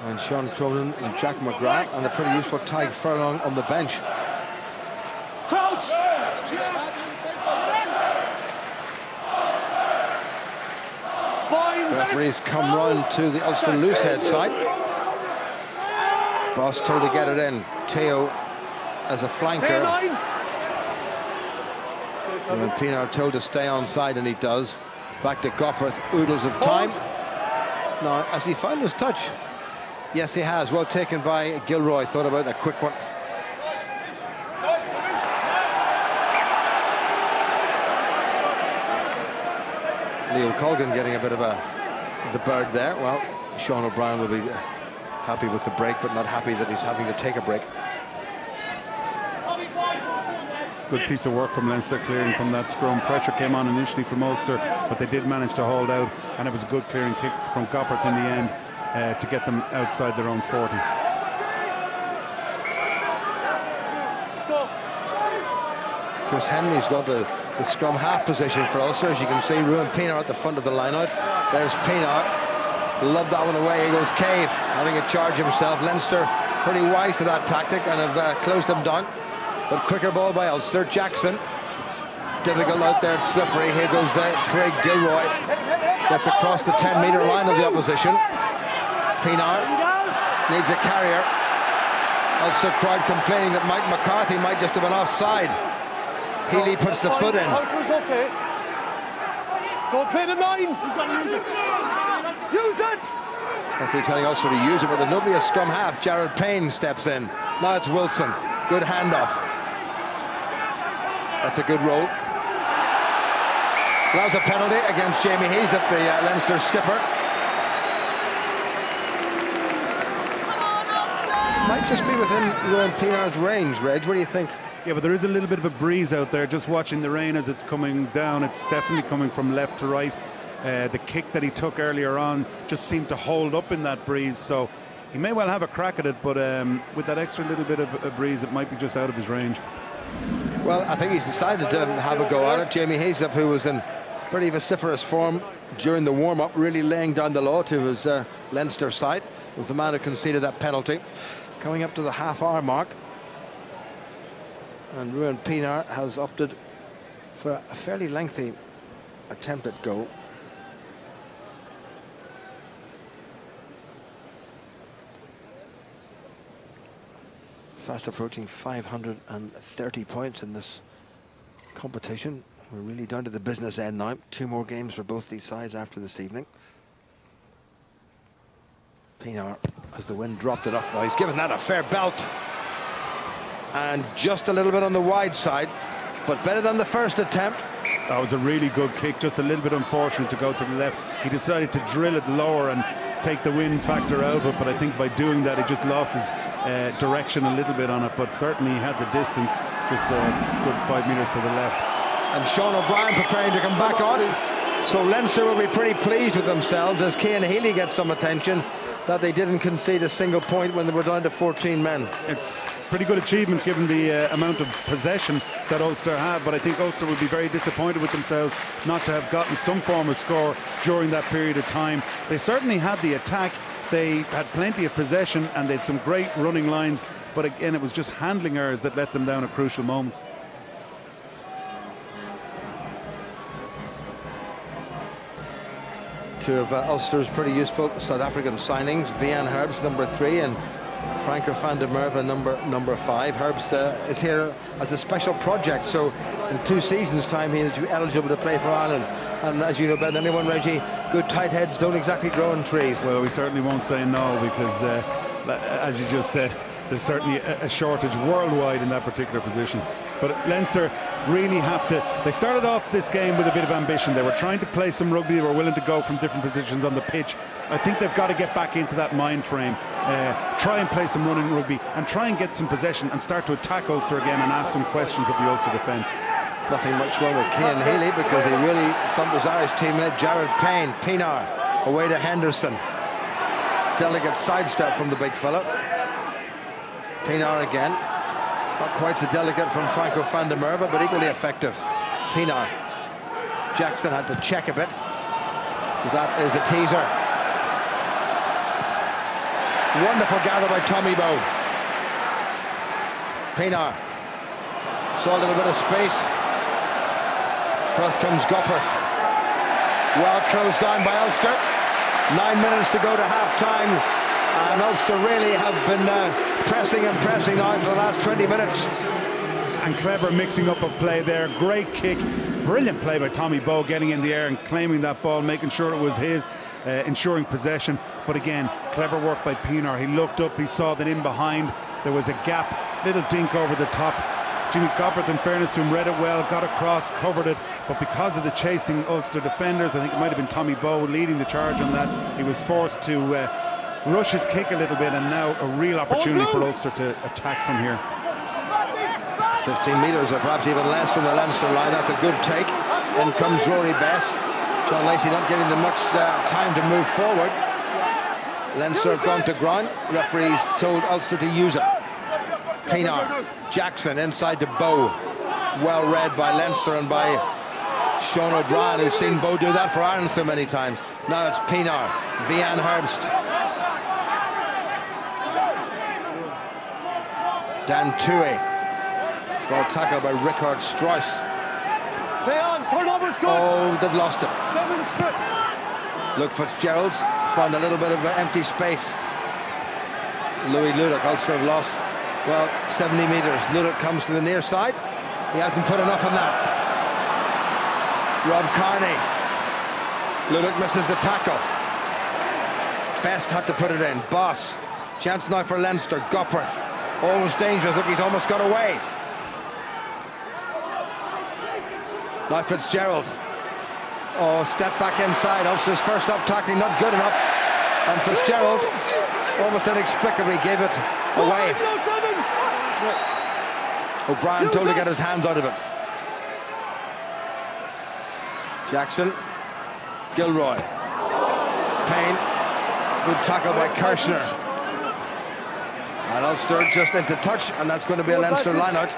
And Sean Cronin and Jack McGrath, and the pretty useful Tyg Furlong on the bench. Crouch! Referees come round to the Ulster loosehead side. Boss told to get it in. Teo as a flanker. And Pienaar told to stay on side, and he does. Back to Gopperth, oodles of time. Now, has he found his touch? Yes, he has. Well taken by Gilroy. Thought about a quick one. Leo Colgan getting a bit of the bird there. Well, Sean O'Brien will be happy with the break, but not happy that he's having to take a break. Good piece of work from Leinster clearing from that scrum. Pressure came on initially from Ulster, but they did manage to hold out, and it was a good clearing kick from Gopperth in the end to get them outside their own 40. Let's go. Chris Henley's got the scrum half position for Ulster. As you can see, Ruan Pienaar at the front of the line-out. There's Pienaar. Loved that one away. Here goes Cave, having a charge himself. Leinster pretty wise to that tactic and have closed him down. But quicker ball by Ulster. Jackson, difficult out there, it's slippery. Here goes Craig Gilroy. Gets across the 10-metre line of the opposition. Pienaar needs a carrier. Ulster crowd complaining that Mike McCarthy might just have been offside. Healy puts the foot in. Okay. Don't play the 9. He's going to use it. Use it! Referee telling Ulster to use it, but there's nobody a scrum half. Jared Payne steps in. Now it's Wilson. Good handoff. That's a good roll. Allows a penalty against Jamie Heaslip, the Leinster skipper. This might just be within Ruan Pienaar's range, Reg. What do you think? Yeah, but there is a little bit of a breeze out there. Just watching the rain as it's coming down, it's definitely coming from left to right. The kick that he took earlier on just seemed to hold up in that breeze, so he may well have a crack at it, but with that extra little bit of a breeze, it might be just out of his range. Well, I think he's decided to have a go at it. Jamie Heaslip, who was in pretty vociferous form during the warm-up, really laying down the law to his Leinster side, was the man who conceded that penalty. Coming up to the half-hour mark, and Ruan Pienaar has opted for a fairly lengthy attempt at goal. Fast approaching 530 points in this competition. We're really down to the business end now. 2 more games for both these sides after this evening. Pienaar, as the wind dropped it off now, he's given that a fair belt. And just a little bit on the wide side, but better than the first attempt. That was a really good kick, just a little bit unfortunate to go to the left. He decided to drill it lower and take the wind factor out of it, but I think by doing that, he just lost his direction a little bit on it, but certainly he had the distance, just a good 5 metres to the left. And Sean O'Brien preparing to come back on. So Leinster will be pretty pleased with themselves as Cian Healy gets some attention, that they didn't concede a single point when they were down to 14 men. It's pretty good achievement given the amount of possession that Ulster have, but I think Ulster would be very disappointed with themselves not to have gotten some form of score during that period of time. They certainly had the attack, they had plenty of possession, and they had some great running lines, but again, it was just handling errors that let them down at crucial moments. Two of Ulster's pretty useful South African signings, Vian Herbst, number 3, and Franco van der Merwe, number 5. Herbst is here as a special project, so in 2 seasons' time he will be eligible to play for Ireland. And as you know better than anyone, Reggie, good tight heads don't exactly grow on trees. Well, we certainly won't say no, because as you just said, there's certainly a shortage worldwide in that particular position. But Leinster really have to. They started off this game with a bit of ambition. They were trying to play some rugby. They were willing to go from different positions on the pitch. I think they've got to get back into that mind frame, try and play some running rugby, and try and get some possession and start to attack Ulster again and ask some questions of the Ulster defence. Nothing much wrong with Cian Healy, because he really thumped his Irish teammate Jared Payne. Pienaar away to Henderson. Delicate sidestep from the big fella. Pienaar again. Not quite so delicate from Franco van der Merwe, but equally effective. Pienaar. Jackson had to check a bit. That is a teaser. Wonderful gather by Tommy Bowe. Pienaar. Saw a little bit of space. Across comes Gopperth. Well closed down by Ulster. 9 minutes to go to half-time. And Ulster really have been pressing and pressing now for the last 20 minutes. And clever mixing up of play there. Great kick. Brilliant play by Tommy Bowe, getting in the air and claiming that ball, making sure it was his, ensuring possession. But again, clever work by Pienaar. He looked up, he saw that in behind there was a gap. Little dink over the top. Jimmy Gopperth, in fairness to him, read it well, got across, covered it. But because of the chasing Ulster defenders, I think it might have been Tommy Bowe leading the charge on that. He was forced to rush his kick a little bit, and now a real opportunity for Ulster to attack from here. 15 metres or perhaps even less from the Leinster line. That's a good take. In comes Rory Best. John Lacey not giving them much time to move forward. Leinster have gone to ground. Referees told Ulster to use it. Pienaar. Jackson inside to Bowe. Well read by Leinster and by Sean O'Brien, who's seen Bowe do that for Ireland so many times. Now it's Pienaar. Vian Herbst. Dan Tui. Ball tackled by Richard Strauss. Play on, turnover's good. Oh, they've lost it. 7 strip. Luke Fitzgerald's found a little bit of empty space. Louis Ludick, Ulster have lost, well, 70 metres. Ludick comes to the near side. He hasn't put enough on that. Rob Carney. Ludick misses the tackle. Best had to put it in. Boss. Chance now for Leinster. Gopperth. Always dangerous. Look, he's almost got away. Now Fitzgerald. Oh, step back inside. Ulster's first up tackling not good enough. And Fitzgerald almost inexplicably gave it away. O'Brien told to get his hands out of it. Jackson. Gilroy. Payne. Good tackle by Kirshner. And Ulster just into touch, and that's going to be a Leinster line-out.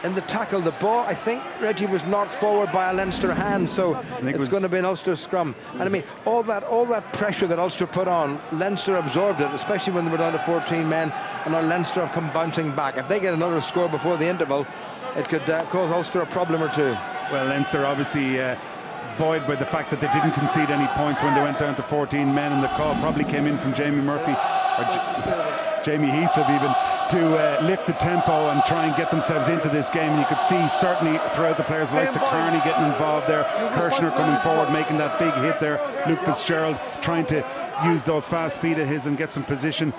In the tackle, the ball, I think, Reggie, was knocked forward by a Leinster hand, so it's going to be an Ulster scrum. And I mean, all that pressure that Ulster put on, Leinster absorbed it, especially when they were down to 14 men, and now Leinster have come bouncing back. If they get another score before the interval, it could cause Ulster a problem or two. Well, Leinster obviously buoyed by the fact that they didn't concede any points when they went down to 14 men, and the call probably came in from Jamie Murphy, or Jamie Heaslip even, to lift the tempo and try and get themselves into this game. And you could see certainly throughout the players like Carney getting involved there, Kirshner coming forward, making that big hit there, Luke Fitzgerald trying to use those fast feet of his and get some position.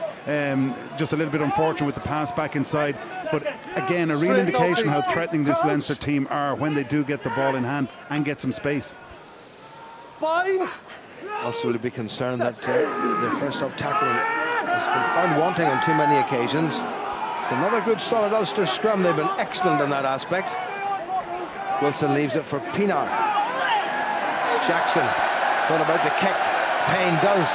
Just a little bit unfortunate with the pass back inside, but again a real indication how threatening this Leinster team are when they do get the ball in hand and get some space. Also will be concerned that their first off tackling has been found wanting on too many occasions. It's another good solid Ulster scrum. They've been excellent in that aspect. Wilson leaves it for Pienaar. Jackson thought about the kick. Payne does.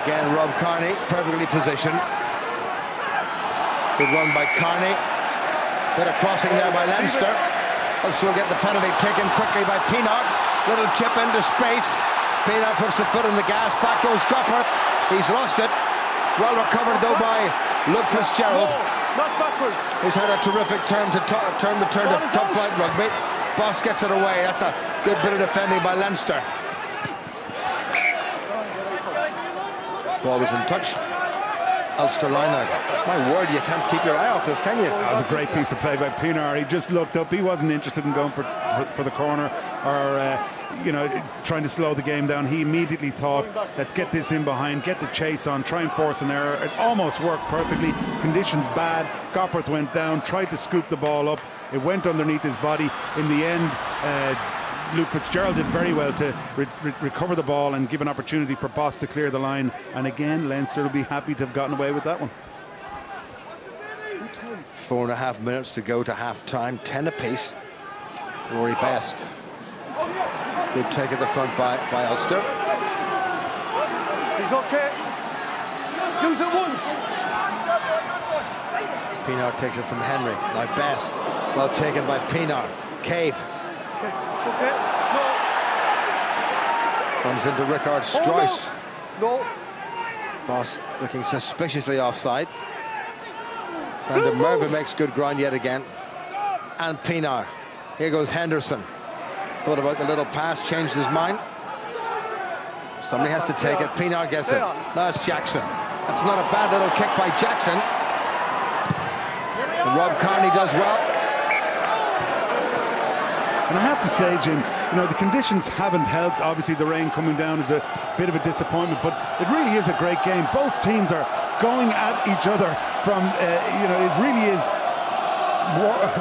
Again, Rob Carney perfectly positioned. Good run by Carney. Bit of crossing there by Leinster. Ulster will get the penalty taken quickly by Pienaar. Little chip into space. Pienaar puts the foot in the gas. Back goes Gopperth. He's lost it. Well recovered though by Luke Fitzgerald. Not backwards. He's had a terrific turn to top flight rugby. Boss gets it away. That's a good bit of defending by Leinster. Ball was in touch. Ulster line out. My word, you can't keep your eye off this, can you? That was a great piece of play by Pinar. He just looked up. He wasn't interested in going for the corner or trying to slow the game down. He immediately thought, let's get this in behind, get the chase on, try and force an error. It almost worked perfectly. Conditions bad. Gopperth went down, tried to scoop the ball up. It went underneath his body. In the end, Luke Fitzgerald did very well to recover the ball and give an opportunity for Boss to clear the line. And again, Leinster will be happy to have gotten away with that one. 4.5 minutes to go to half-time, 10 apiece. Rory Best. Good take at the front by Ulster. He's okay. Use it once. Pinar takes it from Henry. Now Best. Well taken by Pinar. Cave. Okay, it's okay. No. Comes into Rickard Strauss. No. Boss looking suspiciously offside. Van der Merwe makes good ground yet again. And Pinar. Here goes Henderson. Thought about the little pass, changed his mind. Somebody has to take it. Pinar gets it. Now it's Jackson. That's not a bad little kick by Jackson. And Rob Kearney does well. And I have to say, Jim, the conditions haven't helped. Obviously, the rain coming down is a bit of a disappointment, but it really is a great game. Both teams are going at each other from, it really is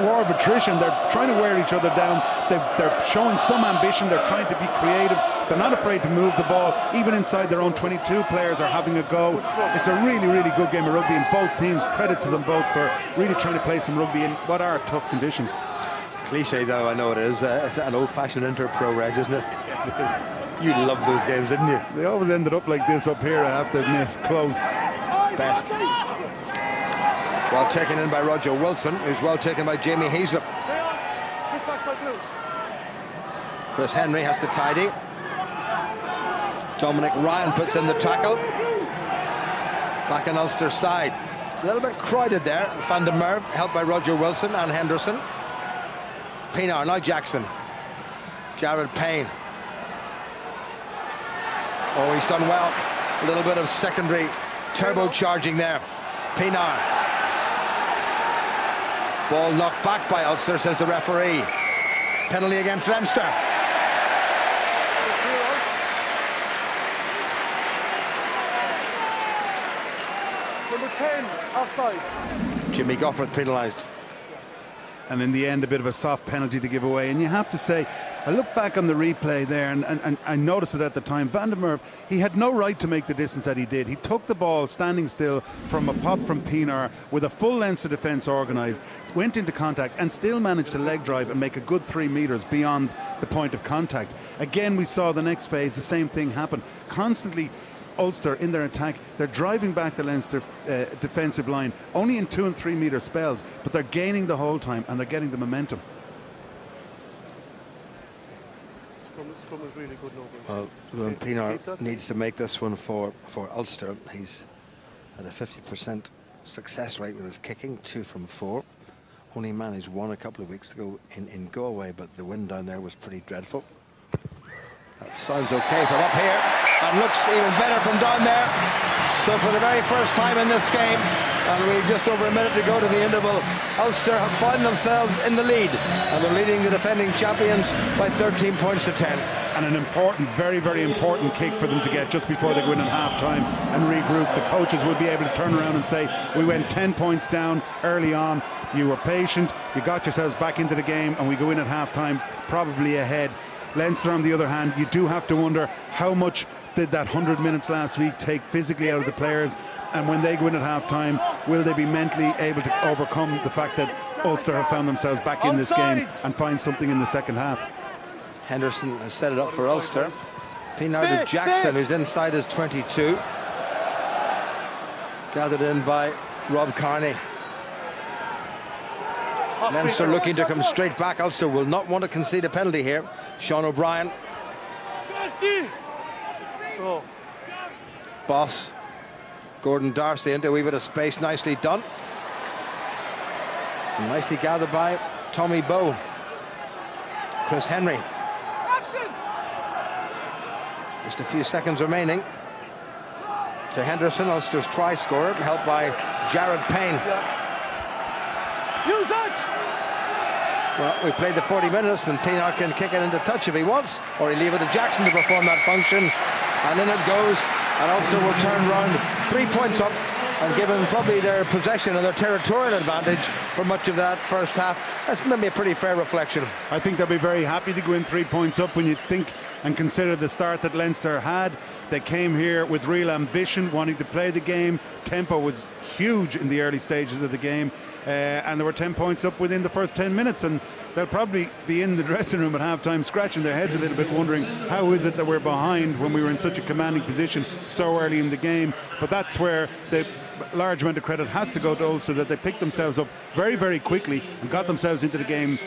war of attrition. They're trying to wear each other down. They're showing some ambition. They're trying to be creative. They're not afraid to move the ball. Even inside their own 22, players are having a go. It's a really, really good game of rugby, and both teams, credit to them both for really trying to play some rugby in what are tough conditions. Cliche though, I know it is. It's an old-fashioned inter-pro reg, isn't it? Yeah, it is. You loved those games, didn't you? They always ended up like this up here, I have to admit. Close. Best. Well taken in by Roger Wilson, who's well taken by Jamie Heaslip. Chris Henry has to tidy. Dominic Ryan puts in the tackle. Back on Ulster's side. It's a little bit crowded there. Van der Merwe helped by Roger Wilson and Henderson. Pinar, now Jackson. Jared Payne. Oh, he's done well. A little bit of secondary turbocharging there. Pinar. Ball knocked back by Ulster, says the referee. Penalty against Leinster. Number 10, offside. Jimmy Gopperth penalised. And in the end, a bit of a soft penalty to give away. And you have to say, I look back on the replay there, and I noticed it at the time. Van der Merwe, he had no right to make the distance that he did. He took the ball standing still from a pop from Pinar with a full Leinster defence organised, went into contact and still managed to leg drive and make a good 3 metres beyond the point of contact. Again, we saw the next phase, the same thing happen. Constantly, Ulster in their attack, they're driving back the Leinster defensive line only in 2 and 3 metre spells, but they're gaining the whole time and they're getting the momentum. Scrum is really good now. Well, Pinar needs to make this one for Ulster. He's at a 50% success rate with his kicking, 2 from 4. Only managed 1 a couple of weeks ago in Galway, but the wind down there was pretty dreadful. That sounds okay from up here, and looks even better from down there. So for the very first time in this game, and we've just over a minute to go to the interval, Ulster have found themselves in the lead, and they're leading the defending champions by 13 points to 10. And an important, very, very important kick for them to get just before they go in at half-time and regroup. The coaches will be able to turn around and say, we went 10 points down early on, you were patient, you got yourselves back into the game, and we go in at half-time probably ahead. Leinster, on the other hand, you do have to wonder how much did that 100 minutes last week take physically out of the players, and when they go in at half-time, will they be mentally able to overcome the fact that Ulster have found themselves back in this game and find something in the second half? Henderson has set it up for Ulster. Pinar to Jackson, who's inside his 22. Gathered in by Rob Kearney. Leinster looking to come straight back. Ulster will not want to concede a penalty here. Sean O'Brien. Oh. Boss. Gordon Darcy into a wee bit of space. Nicely done. Nicely gathered by Tommy Bowe. Chris Henry. Just a few seconds remaining to Henderson, Ulster's try scorer, helped by Jared Payne. Use it! Well, we played the 40 minutes and Pienaar can kick it into touch if he wants, or he leave it to Jackson to perform that function. And in it goes, and Ulster will turn round 3 points up and given probably their possession and their territorial advantage for much of that first half. That's maybe a pretty fair reflection. I think they'll be very happy to go in 3 points up when you think and consider the start that Leinster had. They came here with real ambition, wanting to play the game. Tempo was huge in the early stages of the game, and they were 10 points up within the first 10 minutes, and they'll probably be in the dressing room at half-time scratching their heads a little bit, wondering how is it that we're behind when we were in such a commanding position so early in the game. But that's where the large amount of credit has to go to Ulster, that they picked themselves up very, very quickly and got themselves into the game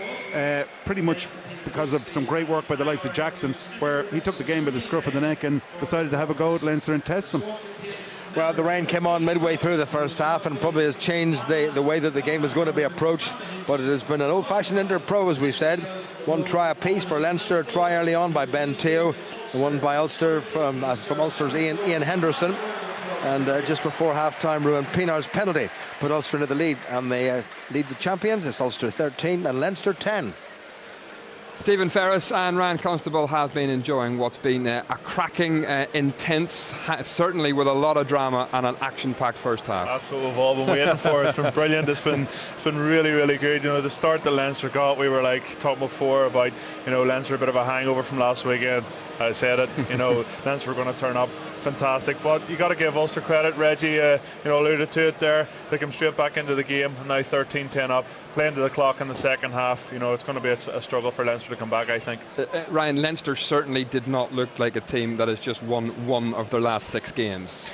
pretty much because of some great work by the likes of Jackson, where he took the game by the scruff of the neck and decided to have a go at Leinster and test them. Well, the rain came on midway through the first half and probably has changed the way that the game is going to be approached, but it has been an old-fashioned inter-pro, as we've said. One try apiece for Leinster, a try early on by Ben Te'o, one by Ulster from Ulster's Ian Henderson, and just before half-time, Ruan Pienaar's penalty put Ulster into the lead, and they lead the champions. It's Ulster 13 and Leinster 10. Stephen Ferris and Ryan Constable have been enjoying what's been a cracking, intense, certainly with a lot of drama and an action-packed first half. That's what we've all been waiting for. It's been brilliant. It's been really, really good. You know, the start that Leinster got, we were like talking before about, you know, Leinster a bit of a hangover from last weekend. I said it. You know, Leinster were going to turn up. Fantastic, but you got to give Ulster credit. Reggie, you know, alluded to it there. They came straight back into the game, and now 13-10 up, playing to the clock in the second half. You know, it's going to be a struggle for Leinster to come back, I think. Ryan, Leinster certainly did not look like a team that has just won one of their last 6 games.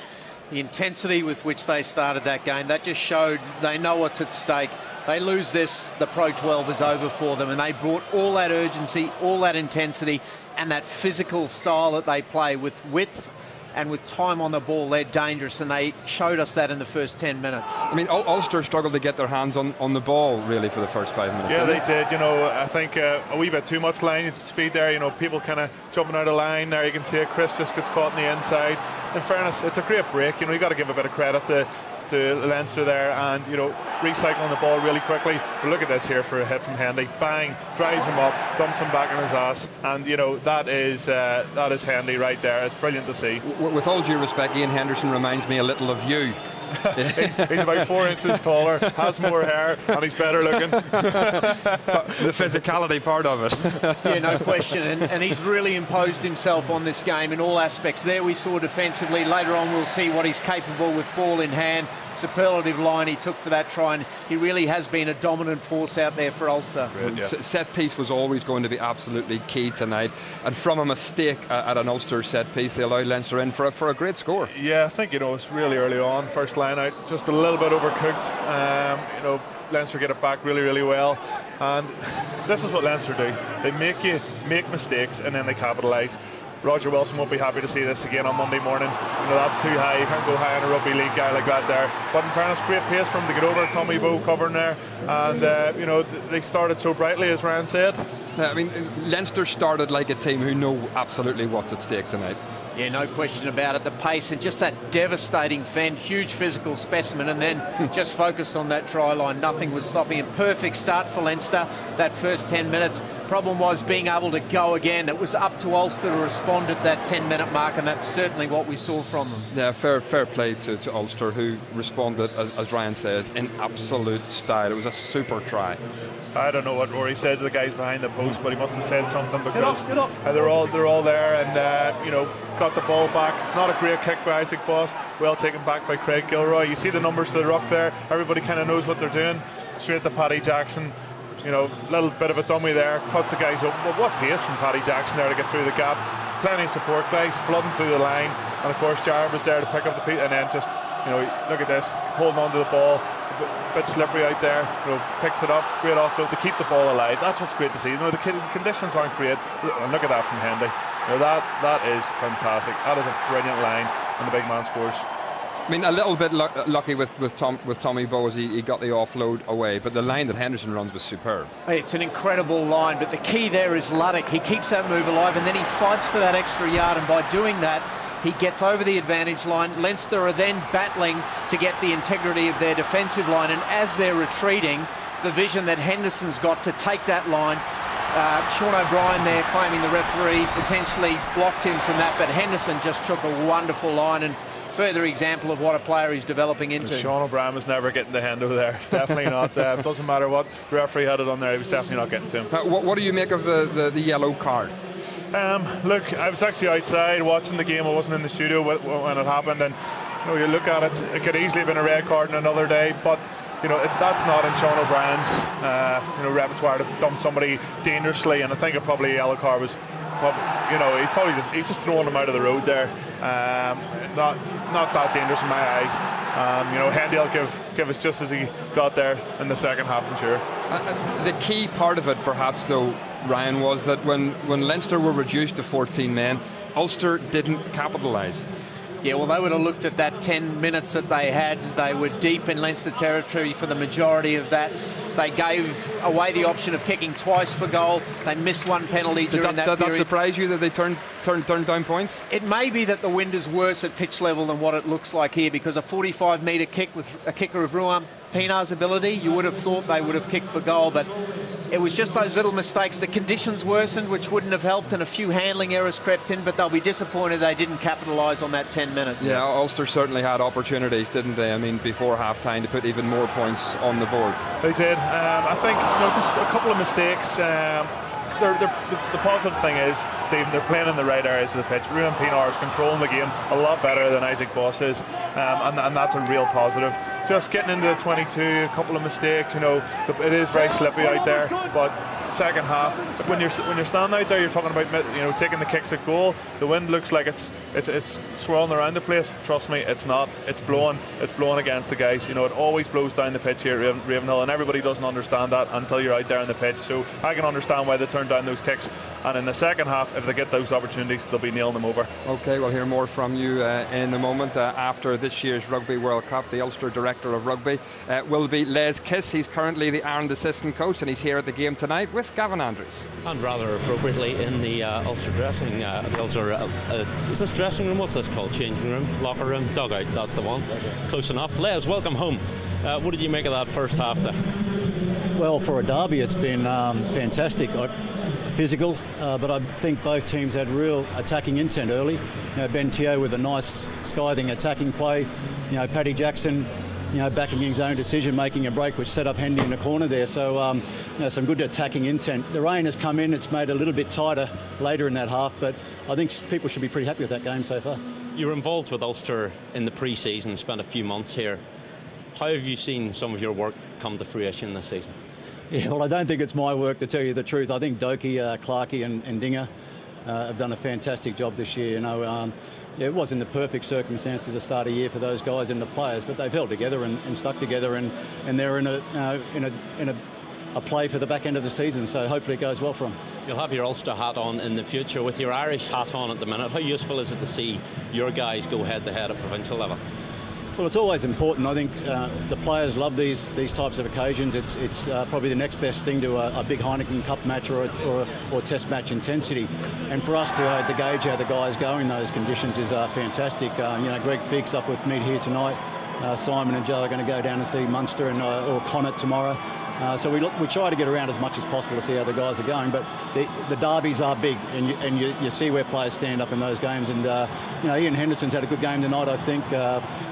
The intensity with which they started that game, that just showed they know what's at stake. They lose this, the Pro 12 is over for them, and they brought all that urgency, all that intensity, and that physical style that they play with width and with time on the ball. They're dangerous, and they showed us that in the first 10 minutes. I mean, Ulster struggled to get their hands on the ball, really, for the first 5 minutes. Yeah, they did. You know, I think a wee bit too much line speed there. You know, people kind of jumping out of line there. You can see it. Chris just gets caught in the inside. In fairness, it's a great break. You know, you got to give a bit of credit to Leinster there, and you know, recycling the ball really quickly. But look at this here for a hit from Hendy. Bang, drives him up, dumps him back on his ass, and you know, that is Hendy right there. It's brilliant to see. With all due respect, Ian Henderson reminds me a little of you. He's about 4 inches taller, has more hair, and he's better looking. But the physicality part of it. Yeah, no question. And he's really imposed himself on this game in all aspects. There we saw defensively. Later on we'll see what he's capable with ball in hand. Superlative line he took for that try, and he really has been a dominant force out there for Ulster. Great, yeah. Set piece was always going to be absolutely key tonight, and from a mistake at an Ulster set piece, they allowed Leinster in for a great score. Yeah, I think, you know, it's really early on, first line out, just a little bit overcooked. You know, Leinster get it back really, really well, and this is what Leinster do. They make you make mistakes and then they capitalise. Roger Wilson won't be happy to see this again on Monday morning. You know, that's too high. You can't go high on a rugby league guy like that there. But in fairness, great pace for him to get over. Tommy Bowe covering there. And, you know, they started so brightly, as Ryan said. I mean, Leinster started like a team who know absolutely what's at stake tonight. Yeah, no question about it. The pace and just that devastating fend, huge physical specimen, and then just focused on that try line. Nothing was stopping him. Perfect start for Leinster, that first 10 minutes. Problem was being able to go again. It was up to Ulster to respond at that 10-minute mark, and that's certainly what we saw from them. Yeah, fair play to Ulster, who responded, as Ryan says, in absolute style. It was a super try. I don't know what Rory said to the guys behind the post, but he must have said something, because they're all there, and you know, got the ball back. Not a great kick by Isaac Boss, well taken back by Craig Gilroy. You see the numbers to the ruck there. Everybody kind of knows what they're doing. Straight to Paddy Jackson. You know, little bit of a dummy there, cuts the guys up. But what pace from Paddy Jackson there to get through the gap. Plenty of support guys flooding through the line, and of course Jarvis was there to pick up the piece, and then just, you know, look at this, holding on to the ball. A bit slippery out there, you know, picks it up, great offload to keep the ball alive. That's what's great to see. You know, the conditions aren't great, and look at that from Hendy. You know, that is fantastic. That is a brilliant line, and the big man scores. I mean, a little bit lucky with Tommy Bowes, he got the offload away, but the line that Henderson runs was superb. It's an incredible line, but the key there is Luddick. He keeps that move alive, and then he fights for that extra yard, and by doing that, he gets over the advantage line. Leinster are then battling to get the integrity of their defensive line, and as they're retreating, the vision that Henderson's got to take that line. Sean O'Brien there claiming the referee potentially blocked him from that, but Henderson just took a wonderful line, and further example of what a player he's developing into. Sean O'Brien was never getting the hand over there. Definitely not. It doesn't matter what the referee had it on there, he was definitely not getting to him. What do you make of the yellow card? Look, I was actually outside watching the game. I wasn't in the studio when it happened, and you look at it could easily have been a red card in another day, but that's not in Sean O'Brien's repertoire to dump somebody dangerously, and I think it probably a yellow card was he's just throwing him out of the road there. Not that dangerous in my eyes. Hendy will give us just as he got there in the second half, I'm sure. The key part of it, perhaps, though, Ryan, was that when Leinster were reduced to 14 men, Ulster didn't capitalise. Yeah, well, they would have looked at that 10 minutes that they had. They were deep in Leinster territory for the majority of that. They gave away the option of kicking twice for goal. They missed one penalty during that period. Did that surprise you that they turned down points? It may be that the wind is worse at pitch level than what it looks like here, because a 45-metre kick with a kicker of Ruan Pinar's ability, you would have thought they would have kicked for goal, but it was just those little mistakes. The conditions worsened, which wouldn't have helped, and a few handling errors crept in, but they'll be disappointed they didn't capitalise on that 10 minutes. Yeah, Ulster certainly had opportunities, didn't they? I mean, before half-time to put even more points on the board. They did. I think just a couple of mistakes. The positive thing is, Stephen, they're playing in the right areas of the pitch. Ruan Pinar is controlling the game a lot better than Isaac Boss is, and that's a real positive. Just getting into the 22, a couple of mistakes. It is very slippy out there, but second half, when you're standing out there, you're talking about taking the kicks at goal. The wind looks like it's swirling around the place. Trust me, it's not. It's blowing against the guys. It always blows down the pitch here at Ravenhill, and everybody doesn't understand that until you're out there on the pitch. So I can understand why they turn down those kicks. And in the second half, if they get those opportunities, they'll be nailing them over. Okay, we'll hear more from you in a moment. After this year's Rugby World Cup, the Ulster Director of Rugby will be Les Kiss. He's currently the Ireland assistant coach, and he's here at the game tonight with Gavin Andrews. And rather appropriately in the Ulster dressing, the Ulster, is this dressing room? What's this called? Changing room? Locker room? Dugout, that's the one. Close enough. Les, welcome home. What did you make of that first half there? Well, for a derby, it's been fantastic. Physical, but I think both teams had real attacking intent early. Ben Teo with a nice scything attacking play. Paddy Jackson, backing his own decision, making a break which set up Hendy in the corner there. So, some good attacking intent. The rain has come in; it's made it a little bit tighter later in that half, but I think people should be pretty happy with that game so far. You were involved with Ulster in the pre-season, spent a few months here. How have you seen some of your work come to fruition this season? Yeah, well, I don't think it's my work, to tell you the truth. I think Doki, Clarkey and Dinger have done a fantastic job this year. It wasn't the perfect circumstances to start a year for those guys and the players, but they've held together and stuck together, and they're in a play for the back end of the season, so hopefully it goes well for them. You'll have your Ulster hat on in the future. With your Irish hat on at the minute, how useful is it to see your guys go head-to-head at provincial level? Well, it's always important. I think the players love these types of occasions. It's probably the next best thing to a big Heineken Cup match or Test match intensity. And for us to gauge how the guys go in those conditions is fantastic. Greg Feek's up with me here tonight. Simon and Joe are going to go down and see Munster or Connacht tomorrow. So we try to get around as much as possible to see how the guys are going. But the derbies are big, and you see where players stand up in those games. And Ian Henderson's had a good game tonight, I think,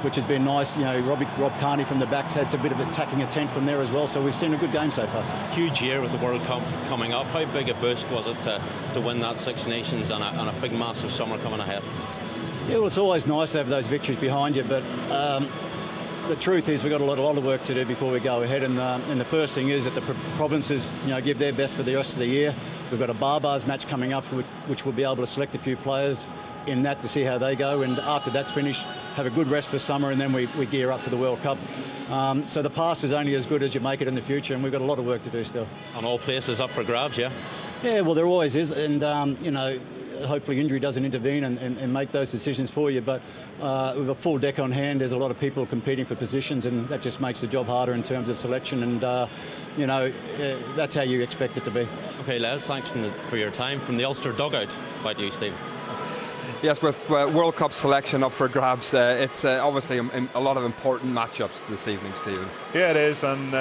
which has been nice. Rob Carney from the back's had a bit of attacking intent from there as well. So we've seen a good game so far. Huge year with the World Cup coming up. How big a boost was it to win that Six Nations and a big, massive summer coming ahead? Yeah, well, it's always nice to have those victories behind you, but the truth is we've got a lot of work to do before we go ahead, and the first thing is that the provinces give their best for the rest of the year. We've got a Barbars match coming up, which we'll be able to select a few players in that to see how they go, and after that's finished, have a good rest for summer, and then we gear up for the World Cup. So the past is only as good as you make it in the future, and we've got a lot of work to do still. And all places up for grabs, yeah? Yeah, well, there always is, and hopefully injury doesn't intervene and make those decisions for you. But with a full deck on hand, there's a lot of people competing for positions, and that just makes the job harder in terms of selection. And that's how you expect it to be. Okay, Les, thanks for your time from the Ulster dugout. About you, Steve. Yes, with World Cup selection up for grabs, it's obviously a lot of important matchups this evening, Stephen. Yeah, it is, and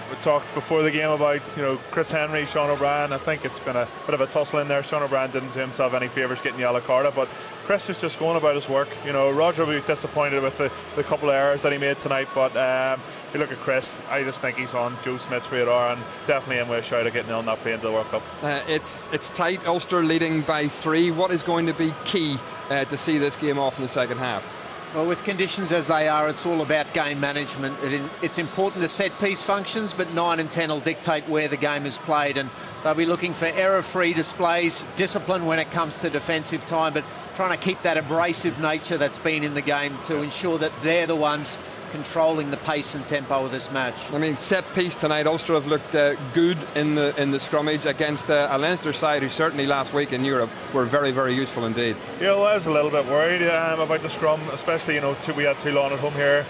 we talked before the game about Chris Henry, Sean O'Brien. I think it's been a bit of a tussle in there. Sean O'Brien didn't do himself any favours getting yellow carded, but Chris is just going about his work. Roger will be disappointed with the couple of errors that he made tonight, but if you look at Chris, I just think he's on Joe Smith's radar and definitely in with a shout of getting on that plane to the World Cup. It's tight. Ulster leading by 3. What is going to be key to see this game off in the second half? Well, with conditions as they are, it's all about game management. It's important the set-piece functions, but 9 and 10 will dictate where the game is played, and they'll be looking for error-free displays, discipline when it comes to defensive time, but trying to keep that abrasive nature that's been in the game to ensure that they're the ones controlling the pace and tempo of this match. I mean, set piece tonight, Ulster have looked good in the scrummage against a Leinster side who certainly last week in Europe were very, very useful indeed. Yeah, well, I was a little bit worried about the scrum, especially we had Toulon at home here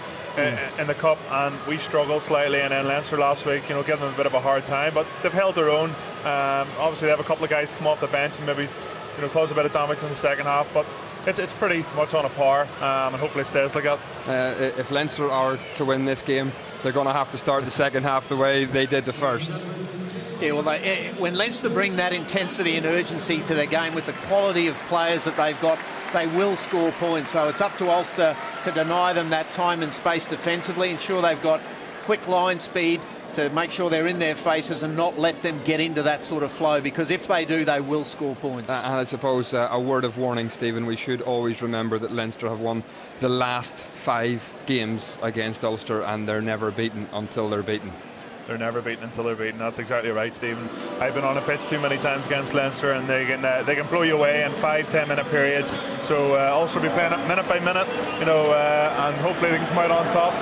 in the cup, and we struggled slightly, and then Leinster last week, giving them a bit of a hard time, but they've held their own. Obviously, they have a couple of guys come off the bench and maybe cause a bit of damage in the second half, but it's pretty much on a par, and hopefully it stays like that. If Leinster are to win this game, they're going to have to start the second half the way they did the first. Yeah, well, when Leinster bring that intensity and urgency to their game with the quality of players that they've got, they will score points. So it's up to Ulster to deny them that time and space defensively, ensure they've got quick line speed to make sure they're in their faces and not let them get into that sort of flow, because if they do, they will score points. And I suppose a word of warning, Stephen, we should always remember that Leinster have won the last 5 games against Ulster, and they're never beaten until they're beaten. They're never beaten until they're beaten. That's exactly right, Stephen. I've been on a pitch too many times against Leinster, and they can blow you away in 5-10 minute periods. So Ulster will be playing it minute by minute, and hopefully they can come out on top.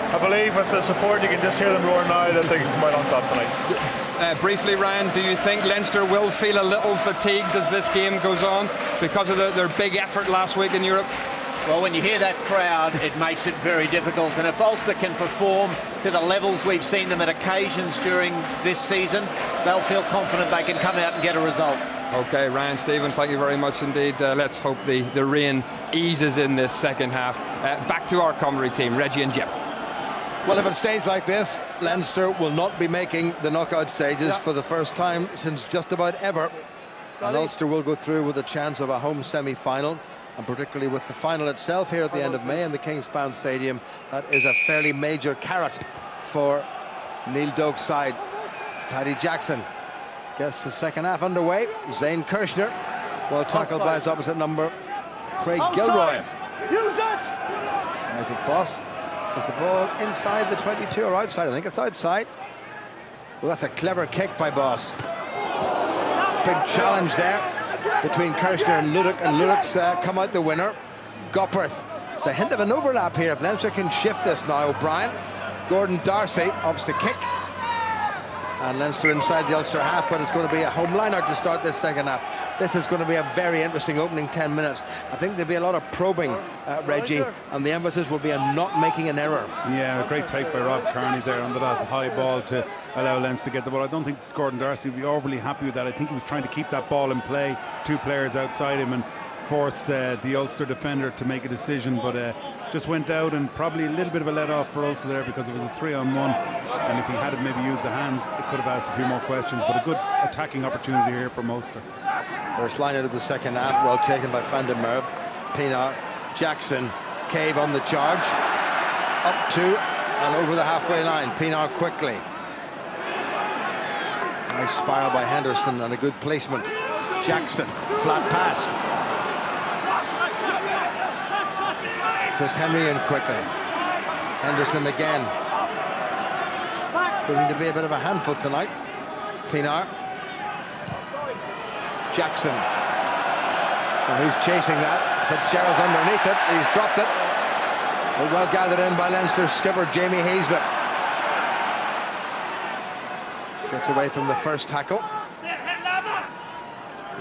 I believe with the support, you can just hear them roar now, that they can come out on top tonight. Briefly, Ryan, do you think Leinster will feel a little fatigued as this game goes on because of their big effort last week in Europe? Well, when you hear that crowd, it makes it very difficult. And if Ulster can perform to the levels we've seen them at occasions during this season, they'll feel confident they can come out and get a result. OK, Ryan, Stephen, thank you very much indeed. Let's hope the rain eases in this second half. Back to our commentary team, Reggie and Jim. Well, if it stays like this, Leinster will not be making the knockout stages for the first time since just about ever. And Ulster will go through with a chance of a home semi-final, and particularly with the final itself here at the end of May in the Kingspan Stadium. That is a fairly major carrot for Neil Doak's side. Paddy Jackson gets the second half underway. Zane Kirshner, well tackled by his opposite number, Craig Gilroy. Use it! Isaac Boss. Is the ball inside the 22 or outside? I think it's outside. Well, that's a clever kick by Boss. Big challenge there between Kirshner and Ludick, and Ludick's come out the winner. Gopperth. It's a hint of an overlap here. If Leinster can shift this now, O'Brien. Gordon Darcy opts to kick. And Leinster inside the Ulster half, but it's going to be a home line-out to start this second half. This is going to be a very interesting opening 10 minutes. I think there'll be a lot of probing, Reggie, and the emphasis will be on not making an error. Yeah, a great take by Rob Kearney there under that high ball to allow Leinster to get the ball. I don't think Gordon Darcy will be overly happy with that. I think he was trying to keep that ball in play, 2 players outside him, and force the Ulster defender to make a decision, but just went out, and probably a little bit of a let off for Ulster there because it was a 3-on-1, and if he had maybe used the hands, it could have asked a few more questions, but a good attacking opportunity here for Ulster. First line out of the second half, well taken by Van der Merwe. Pienaar, Jackson, Cave on the charge, up to and over the halfway line. Pienaar quickly. Nice spiral by Henderson and a good placement. Jackson, flat pass. Chris Henry in quickly. Henderson again. Proving to be a bit of a handful tonight. Pienaar. Jackson. Well, who's chasing that? Fitzgerald underneath it. He's dropped it. Well gathered in by Leinster skipper Jamie Hazlett. Gets away from the first tackle.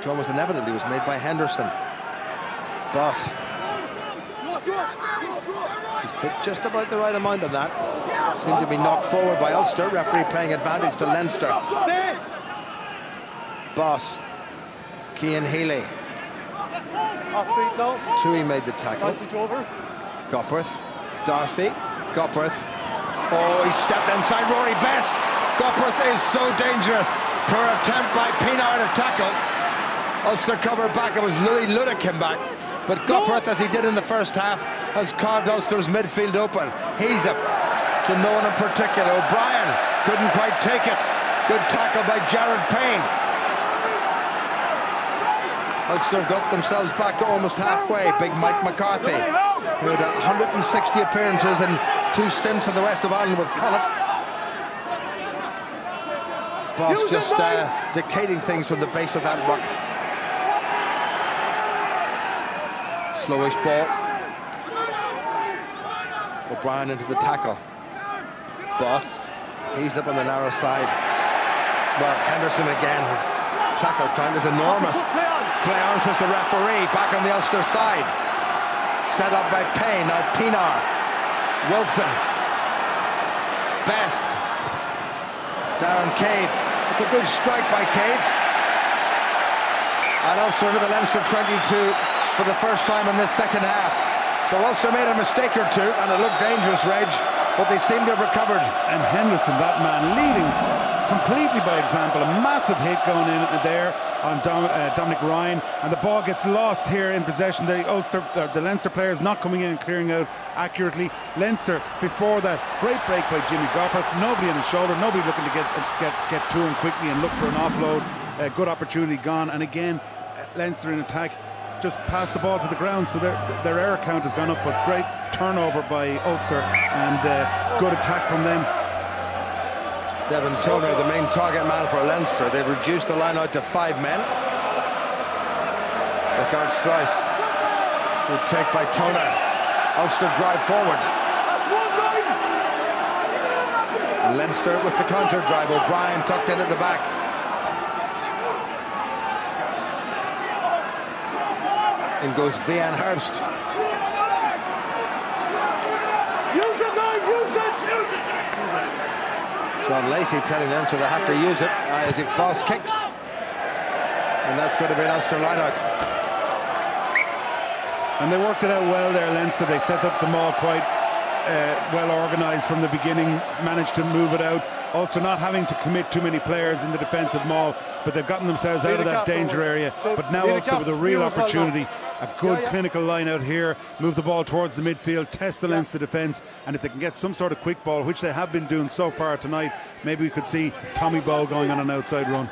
which almost inevitably was made by Henderson. Boss. He's put just about the right amount of that. Seemed to be knocked forward by Ulster. Referee playing advantage to Leinster. Boss. Cian Healy. Off-feet now. Tui made the tackle. Advantage over. Gopworth. Darcy. Gopworth. Oh, he stepped inside Rory Best. Gopworth is so dangerous. Poor attempt by Pienaar to tackle. Ulster covered back. It was Louis Luda came back. But Gopworth, as he did in the first half, has carved Ulster's midfield open. He's up to no one in particular. O'Brien couldn't quite take it. Good tackle by Jared Payne. Ulster have got themselves back to almost halfway. Big Mike McCarthy, who had 160 appearances in 2 stints in the west of Ireland with Connacht. Boss just dictating things from the base of that ruck. Slowish ball. O'Brien into the tackle. Boss, he's up on the narrow side. Well, Henderson again, his tackle count is enormous. Play on, says the referee, back on the Ulster side. Set up by Payne, now Pienaar. Wilson. Best. Darren Cave. It's a good strike by Cave. And Ulster into the Leinster 22 for the first time in this second half. So Ulster made a mistake or two, and it looked dangerous, Reg, but they seem to have recovered. And Henderson, that man, leading completely by example. A massive hit going in there on Dominic Ryan, and the ball gets lost here in possession. The Leinster players not coming in and clearing out accurately. Leinster, before that, great break by Jimmy Gopworth. Nobody on his shoulder, nobody looking to get to him quickly and look for an offload. Good opportunity gone, and again, Leinster in attack. Just passed the ball to the ground, so their error count has gone up, but great turnover by Ulster and good attack from them. Devin Toner, the main target man for Leinster. They've reduced the line out to 5 men. Ricard Struys, good take by Toner. Ulster drive forward. Leinster with the counter drive. O'Brien tucked in at the back. In goes Vian Herbst. Use it now, use it! John Lacey telling them so they have to use it. Isaac Voss kicks. And that's going to be an Ulster line-out. And they worked it out well there, Leinster. They set up the maul quite well organised from the beginning, managed to move it out. Also not having to commit too many players in the defensive maul, but they've gotten themselves out of that danger area. But now also with a real opportunity, a good clinical line out here, move the ball towards the midfield, test the Leinster defence, and if they can get some sort of quick ball, which they have been doing so far tonight, maybe we could see Tommy Bowe going on an outside run.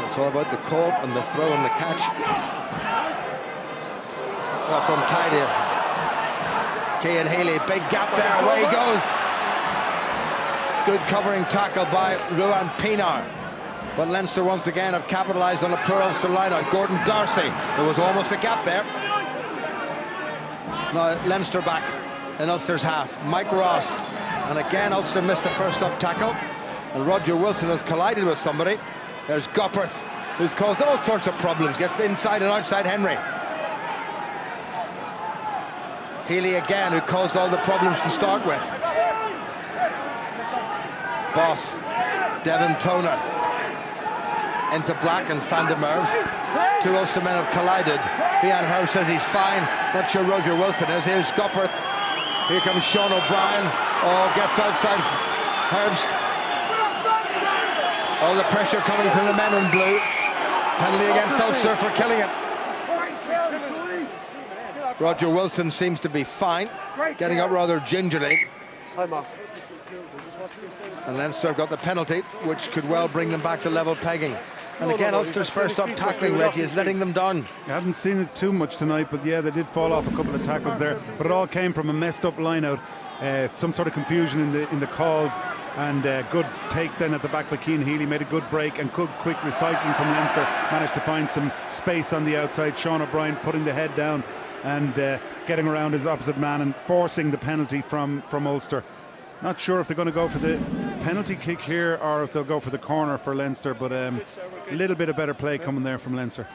It's all about the call and the throw and the catch. That's untidy. Cian Healy, big gap there, away he goes. Good covering tackle by Ruan Pienaar. But Leinster once again have capitalised on a poor Ulster line-out. Gordon Darcy, there was almost a gap there. Now Leinster back in Ulster's half. Mike Ross, and again Ulster missed the first up tackle. And Roger Wilson has collided with somebody. There's Gopworth, who's caused all sorts of problems. Gets inside and outside Henry. Healy again, who caused all the problems to start with. Boss, Devin Toner. Into Black and Van der Merwe. 2 Ulster men have collided. Vian Herbst says he's fine. Not sure Roger Wilson is. Here's Gopworth. Here comes Sean O'Brien. Oh, gets outside Herbst. All the pressure coming from the men in blue. Penalty against Ulster for killing it. Roger Wilson seems to be fine. Getting up rather gingerly. Time off. And Leinster have got the penalty, which could well bring them back to level pegging. And again, Ulster's first up tackling, Reggie, is letting them down. I haven't seen it too much tonight, but yeah, they did fall off a couple of tackles there. But it all came from a messed up line-out. Some sort of confusion in the calls, and good take then at the back by Cian Healy. Made a good break and good quick recycling from Leinster. Managed to find some space on the outside. Sean O'Brien putting the head down and getting around his opposite man and forcing the penalty from Ulster. Not sure if they're going to go for the penalty kick here or if they'll go for the corner for Leinster, but a little bit of better play coming there from Leinster.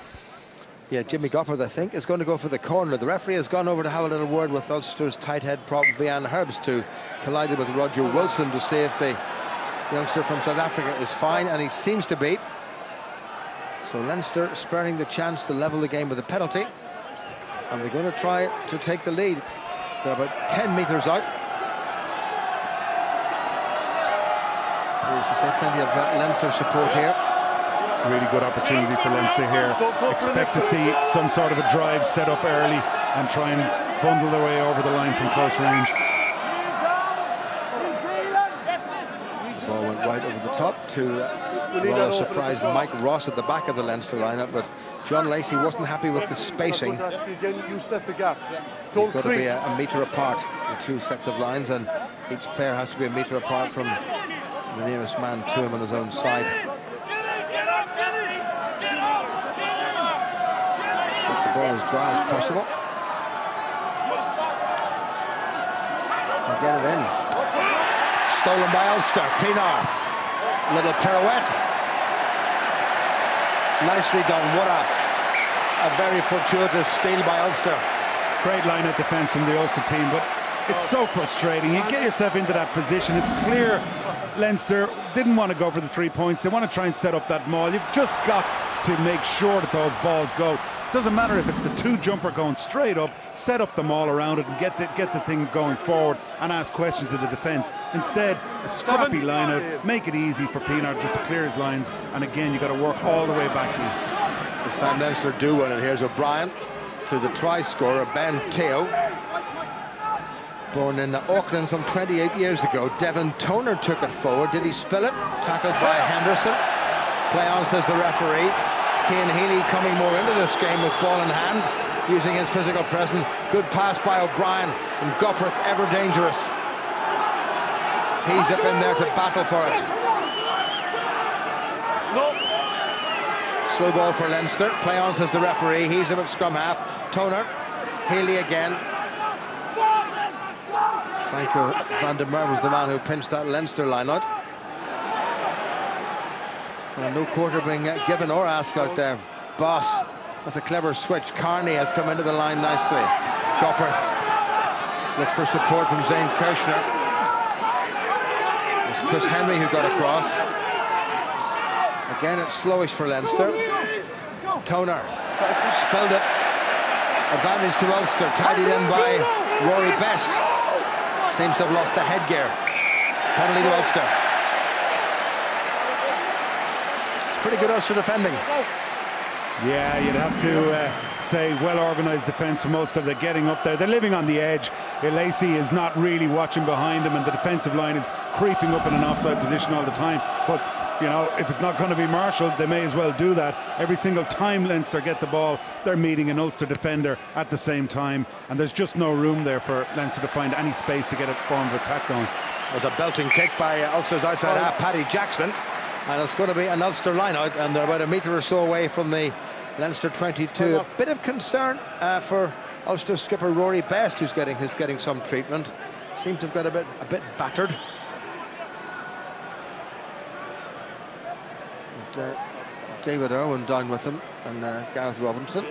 Yeah, Jimmy Gofford, I think, is going to go for the corner. The referee has gone over to have a little word with Ulster's tight head prop, Vian Herbst, who collided with Roger Wilson to see if the youngster from South Africa is fine, and he seems to be. So Leinster spurning the chance to level the game with a penalty, and they're going to try to take the lead. They're about 10 metres out. There's to say plenty of Leinster support here. Really good opportunity for Leinster here. Expect to see some sort of a drive set up early and try and bundle their way over the line from close range. The ball went right over the top to rather surprised Mike Ross at the back of the Leinster lineup, but John Lacey wasn't happy with the spacing. You set the gap. You've got to be a metre apart, the two sets of lines, and each player has to be a metre apart from the nearest man to him on his own side. The ball as dry as possible. And get it in. Stolen by Ulster. Pinar. Little pirouette. Nicely done. What a very fortuitous steal by Ulster. Great line of defence from the Ulster team, but it's so frustrating. You get yourself into that position. It's clear Leinster didn't want to go for the 3 points. They want to try and set up that maul. You've just got to make sure that those balls go. Doesn't matter if it's the two jumper going straight up, set up the maul around it and get the thing going forward and ask questions of the defence. Instead, a scrappy line out, make it easy for Pinar just to clear his lines, and again you've got to work all the way back in. This time Leinster do win, and here's O'Brien to the try scorer, Ben Teo. Born in Auckland some 28 years ago. Devin Toner took it forward. Did he spill it? Tackled by Henderson. Play on, says the referee. Cian Healy coming more into this game with ball in hand, using his physical presence. Good pass by O'Brien, and Gofford ever dangerous. He's up in there to battle for it. Slow ball for Leinster. Play on, says the referee. He's up at scrum half. Toner. Healy again. Franco van der Merwe was the man who pinched that Leinster line out. And no quarter being given or asked out there. Boss, that's a clever switch. Carney has come into the line nicely. Gopperth looked for support from Zane Kirshner. It's Chris Henry who got across. Again, it's slowish for Leinster. Toner spilled it. Advantage to Ulster, tidied in by Rory Best. Seems to have lost the headgear. Penalty to Ulster. Pretty good Ulster defending. Yeah, you'd have to say well-organised defence from Ulster. They're getting up there. They're living on the edge. Lacey is not really watching behind him, and the defensive line is creeping up in an offside position all the time. But, you know, if it's not going to be marshalled, they may as well do that. Every single time Leinster get the ball, they're meeting an Ulster defender at the same time, and there's just no room there for Leinster to find any space to get a form of attack going. There's a belting kick by Ulster's outside half, Paddy Jackson. And it's going to be an Ulster line out, and they're about a metre or so away from the Leinster 22. A bit of concern for Ulster skipper Rory Best, who's getting some treatment. Seems to have got a bit battered. And, David Irwin down with him, and Gareth Robinson.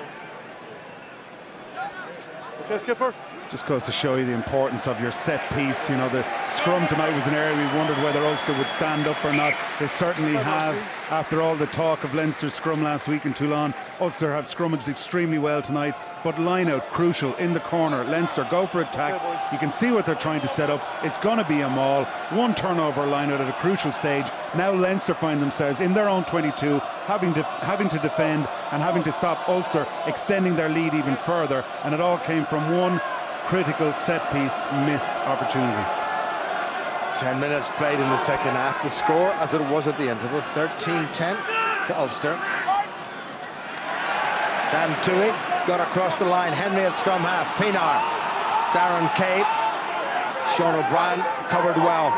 Okay, skipper. Just goes to show you the importance of your set piece. You know, the scrum tonight was an area we wondered whether Ulster would stand up or not. They certainly have. After all the talk of Leinster's scrum last week in Toulon, Ulster have scrummaged extremely well tonight. But line out, crucial, in the corner. Leinster go for attack. You can see what they're trying to set up. It's going to be a maul. One turnover line out at a crucial stage. Now Leinster find themselves in their own 22, having to defend and having to stop Ulster extending their lead even further. And it all came from one critical set-piece missed opportunity. 10 minutes played in the second half. The score, as it was at the interval, 13-10 to Ulster. Dan Toohey got across the line. Henry at scrum half. Pinar. Darren Cape. Sean O'Brien covered well.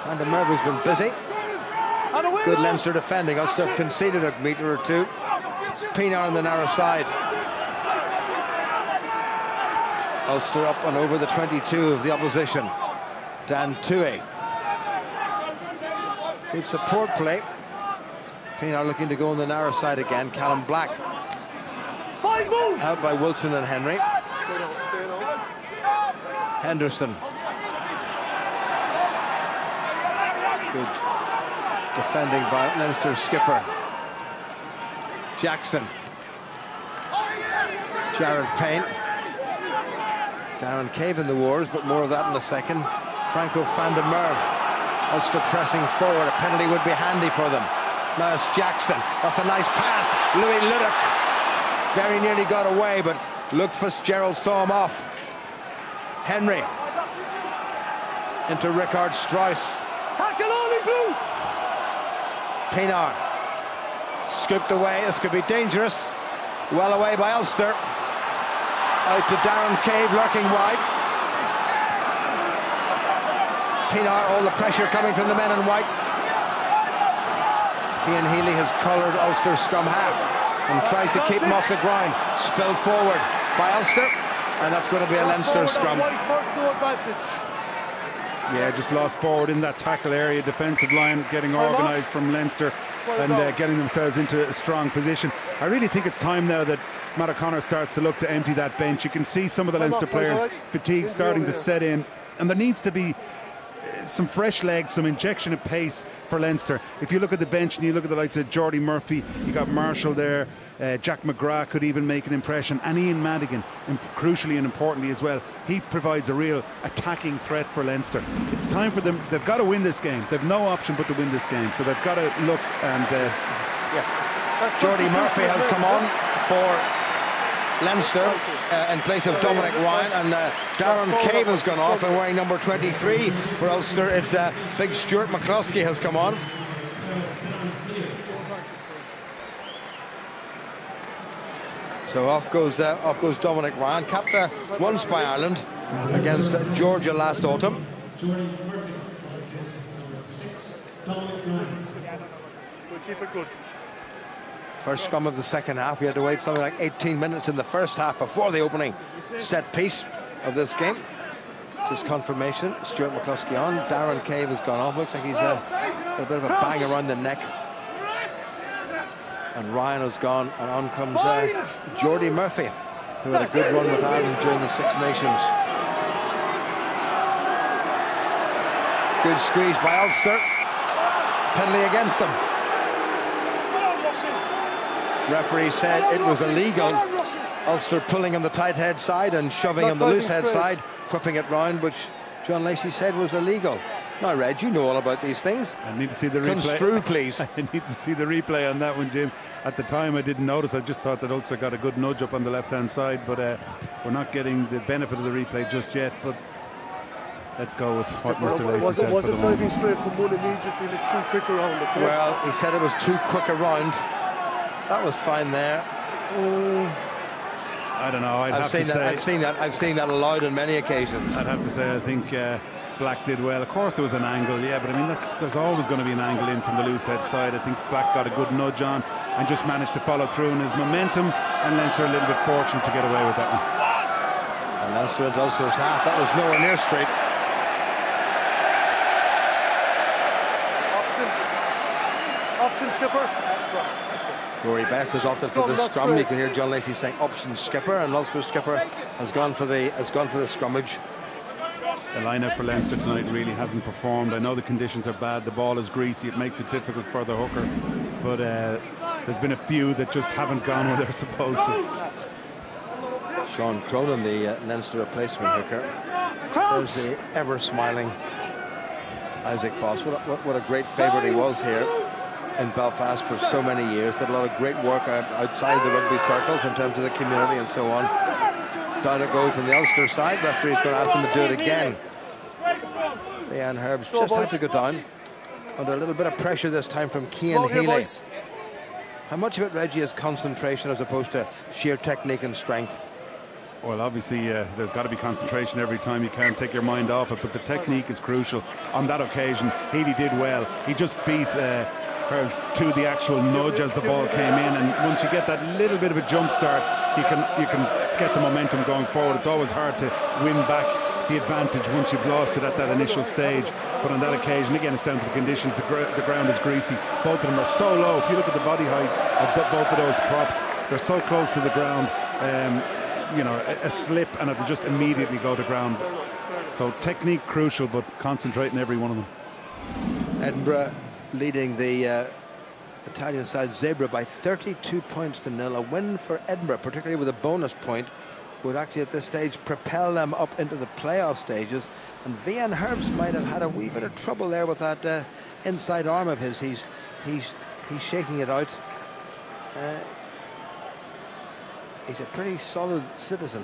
And the Mervy's been busy. Good Leinster defending. Ulster conceded a metre or two. It's Pinar on the narrow side. Ulster up and over the 22 of the opposition. Dan Tue. Good support play. Pienaar looking to go on the narrow side again. Callum Black. Fine moves! Out by Wilson and Henry. Henderson. Good defending by Leinster skipper. Jackson. Jared Payne. Darren Cave in the wars, but more of that in a second. Franco van der Merwe. Ulster pressing forward. A penalty would be handy for them. Now it's Jackson. That's a nice pass. Louis Ludick very nearly got away, but Luke Fitzgerald saw him off. Henry into Rickard Strauss. Tackle on blue. Pienaar scooped away. This could be dangerous. Well away by Ulster. Out to Darren Cave, lurking wide. Pienaar, all the pressure coming from the men in white. Cian Healy has collared Ulster's scrum half and tries to keep him off the ground. Spilled forward by Ulster, and that's going to be a Leinster scrum. First, no advantage. Yeah, just lost forward in that tackle area. Defensive line getting organised from Leinster and getting themselves into a strong position. I really think it's time now that Matt O'Connor starts to look to empty that bench. You can see some of the Leinster players' fatigue starting to set in, and there needs to be some fresh legs, some injection of pace for Leinster. If you look at the bench and you look at the likes of Geordie Murphy, you got Marshall there, Jack McGrath could even make an impression, and Ian Madigan, and crucially and importantly as well, he provides a real attacking threat for Leinster. It's time for them. They've got to win this game. They've no option but to win this game, so they've got to look and Geordie Murphy has come on for Leinster in place of Dominic Ryan, and Darren Cave has gone off and wearing number 23 for Ulster. It's big Stuart McCluskey has come on. So off goes Dominic Ryan, capped once by Ireland against Georgia last autumn. We'll keep it good. First scrum of the second half. We had to wait something like 18 minutes in the first half before the opening set piece of this game. Just confirmation. Stuart McCluskey on. Darren Cave has gone off. Looks like he's got a bit of a bang around the neck. And Ryan has gone, and on comes Geordie Murphy, who had a good run with Ireland during the Six Nations. Good squeeze by Ulster. Penalty against them. Referee said it was illegal. Ulster pulling on the tight head side and shoving on the loose head side, whipping it round, which John Lacey said was illegal. Now, Reg, you know all about these things. I need to see the replay. Construe, please. I need to see the replay on that one, Jim. At the time, I didn't notice. I just thought that Ulster got a good nudge up on the left-hand side, but we're not getting the benefit of the replay just yet. But let's go with what Mr. Lacey said. Was it diving straight from one immediately? It was too quick around. Well, he said it was too quick around. That was fine there. I don't know. I've seen that allowed on many occasions. I'd have to say I think Black did well. Of course there was an angle, yeah, but I mean there's always going to be an angle in from the loose head side. I think Black got a good nudge on and just managed to follow through in his momentum, and Leinster a little bit fortunate to get away with that one. And Leinster at Ulster's half, that was nowhere near straight. Option skipper. Rory Best has opted for the scrum. You can hear John Lacey saying option skipper, and Ulster skipper has gone for the scrummage. The lineup for Leinster tonight really hasn't performed. I know the conditions are bad, the ball is greasy, it makes it difficult for the hooker, but there's been a few that just haven't gone where they're supposed to. Sean Cronin, the Leinster replacement hooker. There's the ever smiling Isaac Boss. What a great favourite he was here in Belfast for so many years. Did a lot of great work outside the rugby circles in terms of the community and so on. Down it goes on the Ulster side. Referee's going to ask them to do it again. Leanne Herbs just had to go down under a little bit of pressure this time from Cian Healy. How much of it, Reggie, is concentration as opposed to sheer technique and strength? Well, obviously there's got to be concentration every time. You can't take your mind off it, but the technique is crucial. On that occasion Healy did well. He just beat Herbs to the actual nudge as the ball came in, and once you get that little bit of a jump start, you can get the momentum going forward. It's always hard to win back the advantage once you've lost it at that initial stage. But on that occasion, again, it's down to the conditions. The ground is greasy. Both of them are so low. If you look at the body height of both of those props, they're so close to the ground. You know, a slip and it'll just immediately go to ground. So technique crucial, but concentrating every one of them. Edinburgh leading the Italian side Zebra by 32 points to 0. A win for Edinburgh, particularly with a bonus point, would actually at this stage propel them up into the playoff stages. And Vian Herbst might have had a wee bit of trouble there with that inside arm of his. He's shaking it out. He's a pretty solid citizen.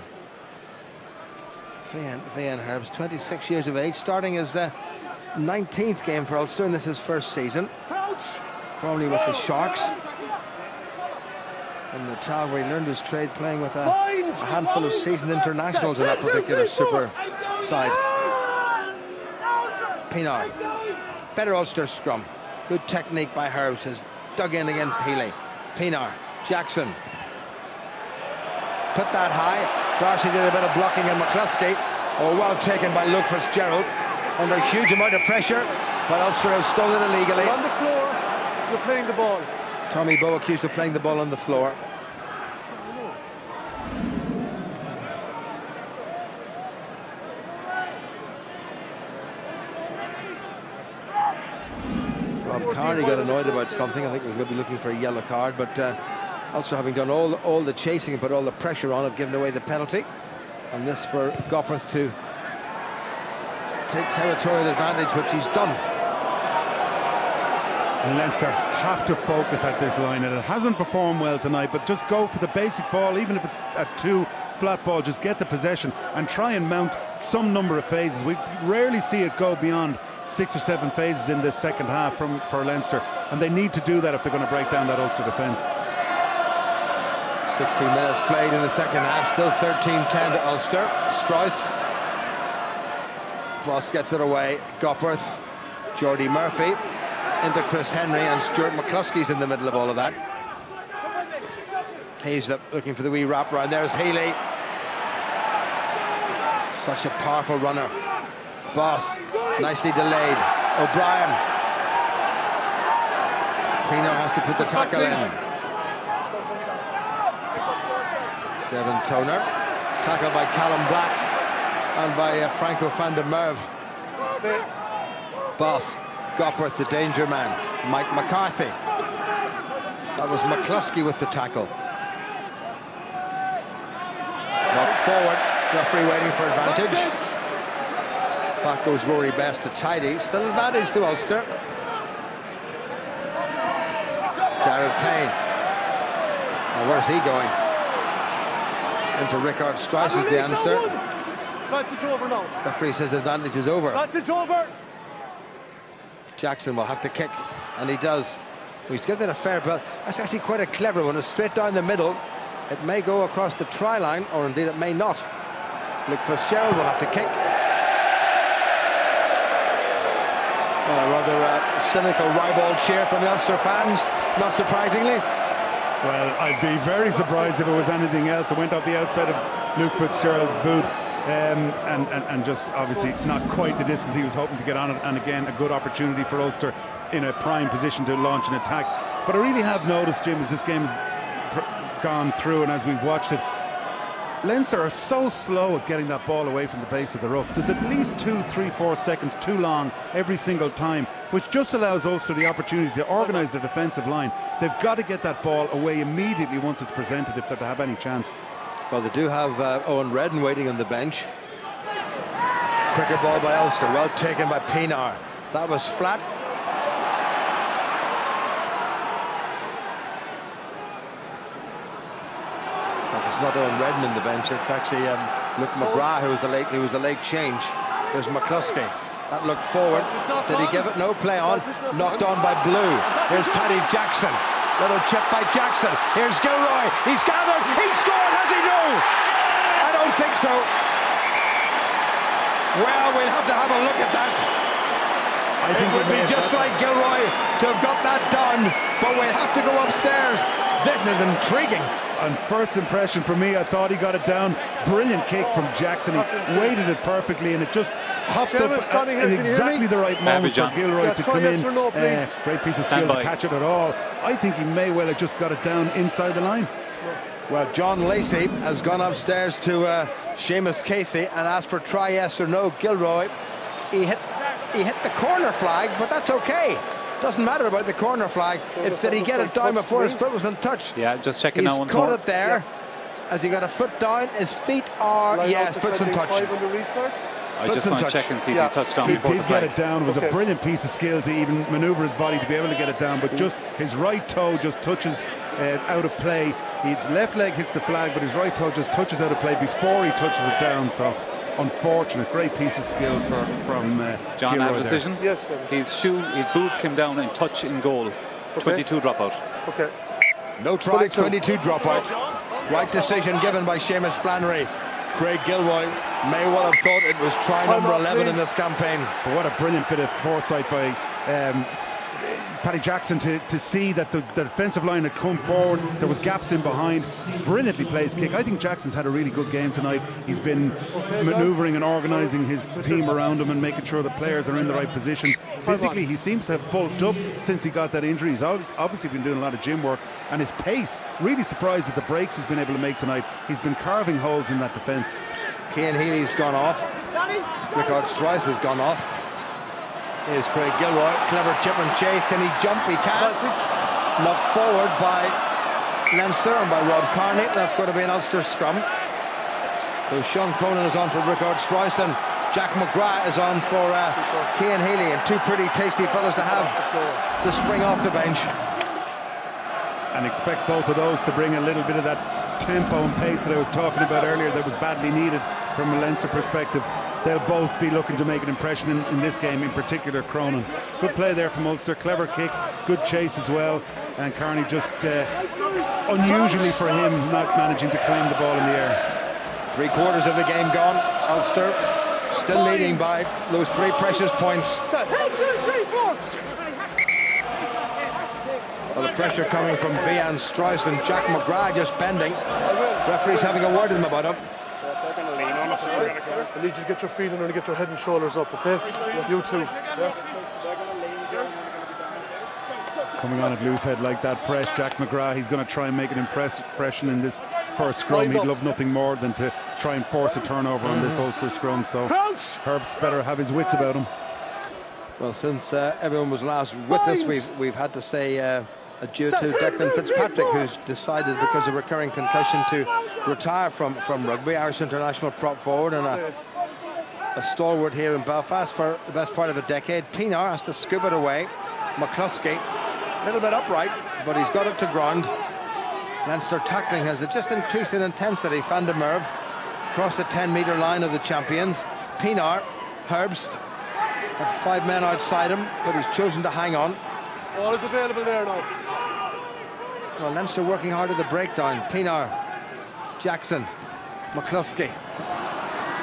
Vian Herbst, 26 years of age, starting his 19th game for Ulster, and this is his first season. Formerly with the Sharks. In Natal, where he learned his trade playing with a handful of seasoned internationals in that particular super side. Pienaar. Better Ulster scrum. Good technique by Herbst. Has dug in against Healy. Pienaar. Jackson. Put that high. Darcy did a bit of blocking in McCluskey. Oh, well taken by Luke Fitzgerald. Under a huge amount of pressure. But Ulster have stolen it illegally. On the floor, you're playing the ball. Tommy Bowe accused of playing the ball on the floor. Rob Carney got annoyed about something. I think he was maybe looking for a yellow card, but Ulster, having done all the chasing and put all the pressure on, have given away the penalty. And this for Gopperth to take territorial advantage, which he's done. And Leinster have to focus at this line, and it hasn't performed well tonight, but just go for the basic ball, even if it's a 2 flat ball. Just get the possession and try and mount some number of phases. We rarely see it go beyond 6 or 7 phases in this second half for Leinster, and they need to do that if they're going to break down that Ulster defence. 16 minutes played in the second half, still 13-10 to Ulster. Strauss. Boss gets it away. Gopperth, Jordy Murphy into Chris Henry, and Stuart McCluskey's in the middle of all of that. He's looking for the wee wrap around. There's Healy. Such a powerful runner. Boss, nicely delayed. O'Brien. Pino has to put the tackle in. Devin Toner. Tackled by Callum Black and by Franco van der Merwe. Boss. Gopperth, the danger man. Mike McCarthy. That was McCluskey with the tackle. Knocked forward. Referee waiting for advantage. Back goes Rory Best to tidy. Still advantage to Ulster. Jared Payne. Now where's he going? Into Rickard Strauss is the answer. Advantage over now. Referee says advantage is over. Advantage over. Jackson will have to kick, and he does. He's given it a fair belt. That's actually quite a clever one. It's straight down the middle. It may go across the try line, or indeed it may not. Luke Fitzgerald will have to kick. Well, a rather cynical ribald cheer from the Ulster fans, not surprisingly. Well, I'd be very surprised if it was anything else. It went off the outside of Luke Fitzgerald's boot. And just obviously not quite the distance he was hoping to get on it, and again a good opportunity for Ulster in a prime position to launch an attack. But I really have noticed, Jim, as this game has gone through and as we've watched it, Leinster are so slow at getting that ball away from the base of the ruck. There's at least 2, 3, 4 seconds too long every single time, which just allows Ulster the opportunity to organise their defensive line. They've got to get that ball away immediately once it's presented if they're to have any chance. Well, they do have Owen Redden waiting on the bench. Quicker ball by Ulster, well taken by Pienaar. That was flat. But it's not Owen Redden in the bench. It's actually Luke McGrath who was the late change. There's McCluskey. That looked forward. Did he give it? No, play on. Knocked on by Blue. Here's Paddy Jackson. Little chip by Jackson. Here's Gilroy. He's gathered. He scored. Has he? No. I don't think so. Well, we'll have to have a look at that. It would be just like Gilroy to have got that done, but we'll have to go upstairs. This is intriguing. On first impression for me, I thought he got it down. Brilliant kick from Jackson. He weighted it perfectly, and it just hopped up in exactly the right moment for Gilroy to come in. No, great piece of skill to catch it at all. I think he may well have just got it down inside the line. Well, John Lacey has gone upstairs to Seamus Casey and asked for try yes or no. Gilroy, he hit the corner flag, but that's okay. Doesn't matter about the corner flag. It's that he get it down before his foot was in touch. Yeah, just checking that one. He's caught it there. Has he got a foot down? His feet are, yes, foot's in touch. I just want to check and see if he touched down before the He flag. did get it down. It was a brilliant piece of skill to even manoeuvre his body to be able to get it down, but just his right toe just touches out of play. His left leg hits the flag, but his right toe just touches out of play before he touches it down. So unfortunate. Great piece of skill from John, I have a decision. Yes. His boot came down and touch in goal. 22 dropout. Okay. No try, 22 dropout. Right decision given by Seamus Flannery. Craig Gilroy may well have thought it was try number 11 in this campaign. But what a brilliant bit of foresight by Paddy Jackson to see that the defensive line had come forward. There was gaps in behind. Brilliantly placed kick. I think Jackson's had a really good game tonight. He's been manoeuvring and organising his team around him and making sure the players are in the right positions. Physically, he seems to have bulked up since he got that injury. He's obviously been doing a lot of gym work, and his pace, really surprised at the breaks he's been able to make tonight. He's been carving holes in that defence. Cian Healy's gone off. Rickard Strice has gone off. Here's Craig Gilroy, clever chip and chase. Can he jump? He can. Knocked forward by Leinster and by Rob Carney. That's going to be an Ulster scrum. So Sean Cronin is on for Rickard Strice, and Jack McGrath is on for Cian Healy, and two pretty tasty fellas to have to spring off the bench. And expect both of those to bring a little bit of that tempo and pace that I was talking about earlier that was badly needed from a Leinster perspective. They'll both be looking to make an impression in this game, in particular Cronin. Good play there from Ulster, clever kick, good chase as well, and Carney just unusually for him not managing to claim the ball in the air. 3/4 of the game gone. Ulster still leading by those 3 precious points. Well, the pressure coming from Vian Strauss and Jack McGrath just bending. Referee's having a word with him about him. I need you to get your feet in and get your head and shoulders up, okay? You too. Coming on at loose head like that, fresh Jack McGrath, he's going to try and make an impression in this first scrum. He'd love nothing more than to try and force a turnover on this Ulster scrum, so Herb's better have his wits about him. Well, since everyone was last with us, we've had to say adieu to Declan Fitzpatrick, who's decided because of recurring concussion to retire from rugby. Irish international prop forward and a stalwart here in Belfast for the best part of a decade. Pienaar has to scoop it away. McCluskey, a little bit upright, but he's got it to ground. Leinster tackling has just increased in intensity. Van der Merwe across the 10-metre line of the champions. Pienaar, Herbst, had 5 men outside him, but he's chosen to hang on. All is available there now. Well, Leinster working hard at the breakdown. Pienaar, Jackson, McCluskey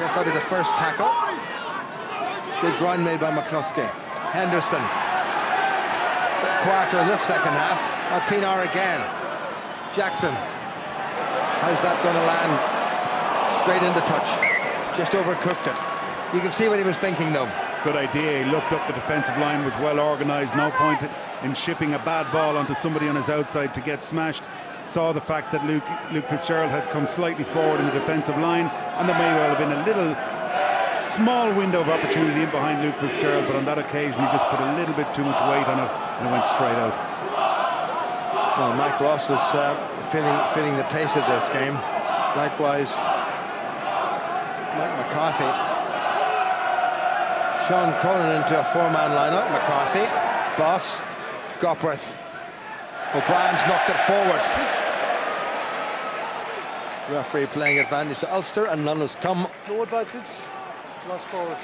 gets out of the first tackle. Good ground made by McCluskey. Henderson, quarter in this second half. Now Pienaar again. Jackson, how's that going to land? Straight into touch. Just overcooked it. You can see what he was thinking though. Good idea. He looked up, the defensive line was well organised. No point in shipping a bad ball onto somebody on his outside to get smashed. Saw the fact that Luke Fitzgerald had come slightly forward in the defensive line, and there may well have been a little small window of opportunity in behind Luke Fitzgerald, but on that occasion he just put a little bit too much weight on it and it went straight out. Well, Mike Ross is feeling the pace of this game. Likewise, Mike McCarthy. Sean Cronin into a 4-man lineup. McCarthy, Boss, Gopworth. O'Brien's knocked it forward. Referee playing advantage to Ulster, and none has come. No advantage. Lost forward.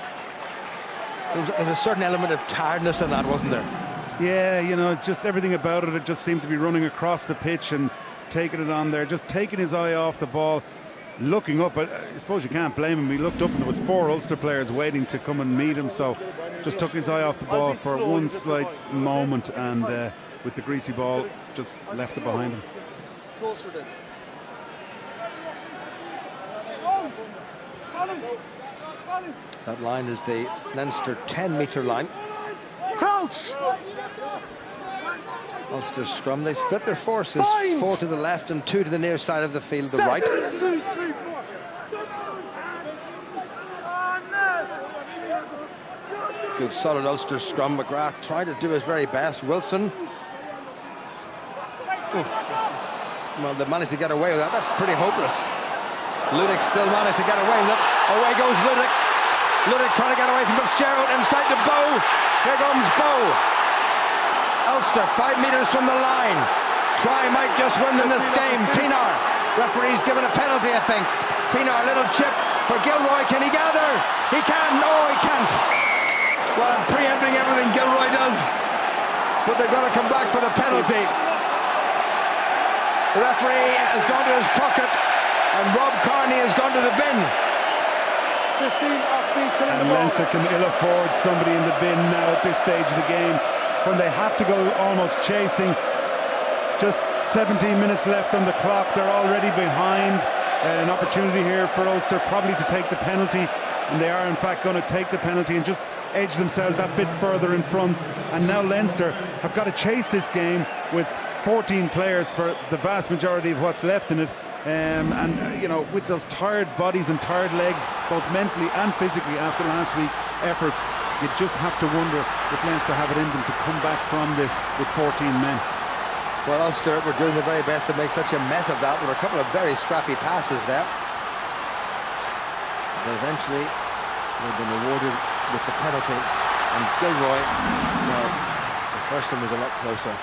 There was a certain element of tiredness in that, wasn't there? Yeah, you know, it's just everything about it. It just seemed to be running across the pitch and taking it on there, just taking his eye off the ball. Looking up, I suppose you can't blame him. He looked up and there was 4 Ulster players waiting to come and meet him, so just took his eye off the ball for one slight moment, and with the greasy ball, just left it behind him. Closer then. That line is the Leinster 10-metre line. Crouch! Ulster scrum, they split their forces, 4 to the left and 2 to the near side of the field, the right. Good solid Ulster scrum. McGrath tried to do his very best. Wilson. Well, they managed to get away with that. That's pretty hopeless. Ludick still managed to get away with it. Away goes Ludick. Ludick trying to get away from Fitzgerald inside to Bow. Here comes Bow. Ulster 5 metres from the line. Try might just win them this game. Pinar. Referee's given a penalty, I think. Pinar, little chip for Gilroy. Can he gather? He can. Oh, he can't. Well, I'm preempting everything Gilroy does. But they've got to come back for the penalty. The referee has gone to his pocket and Rob Carney has gone to the bin. 15 off feet, killing the And ball. Leinster can ill afford somebody in the bin now at this stage of the game, when they have to go almost chasing. Just 17 minutes left on the clock. They're already behind. An opportunity here for Ulster probably to take the penalty, and they are in fact going to take the penalty and just edge themselves that bit further in front. And now Leinster have got to chase this game with 14 players for the vast majority of what's left in it. You know, with those tired bodies and tired legs, both mentally and physically after last week's efforts, you just have to wonder if Leinster have it in them to come back from this with 14 men. Well, Ulster were doing their very best to make such a mess of that. There were a couple of very scrappy passes there. But eventually, they've been rewarded with the penalty. And Gilroy, well, the first one was a lot closer.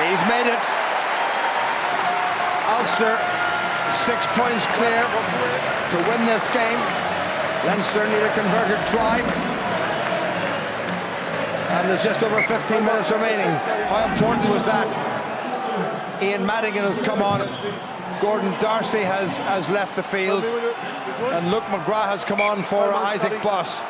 He's made it. Ulster 6 points clear to win this game. Leinster need a converted try. And there's just over 15 minutes remaining. How important was that? Ian Madigan has come on. Gordon Darcy has left the field. And Luke McGrath has come on for Isaac Boss.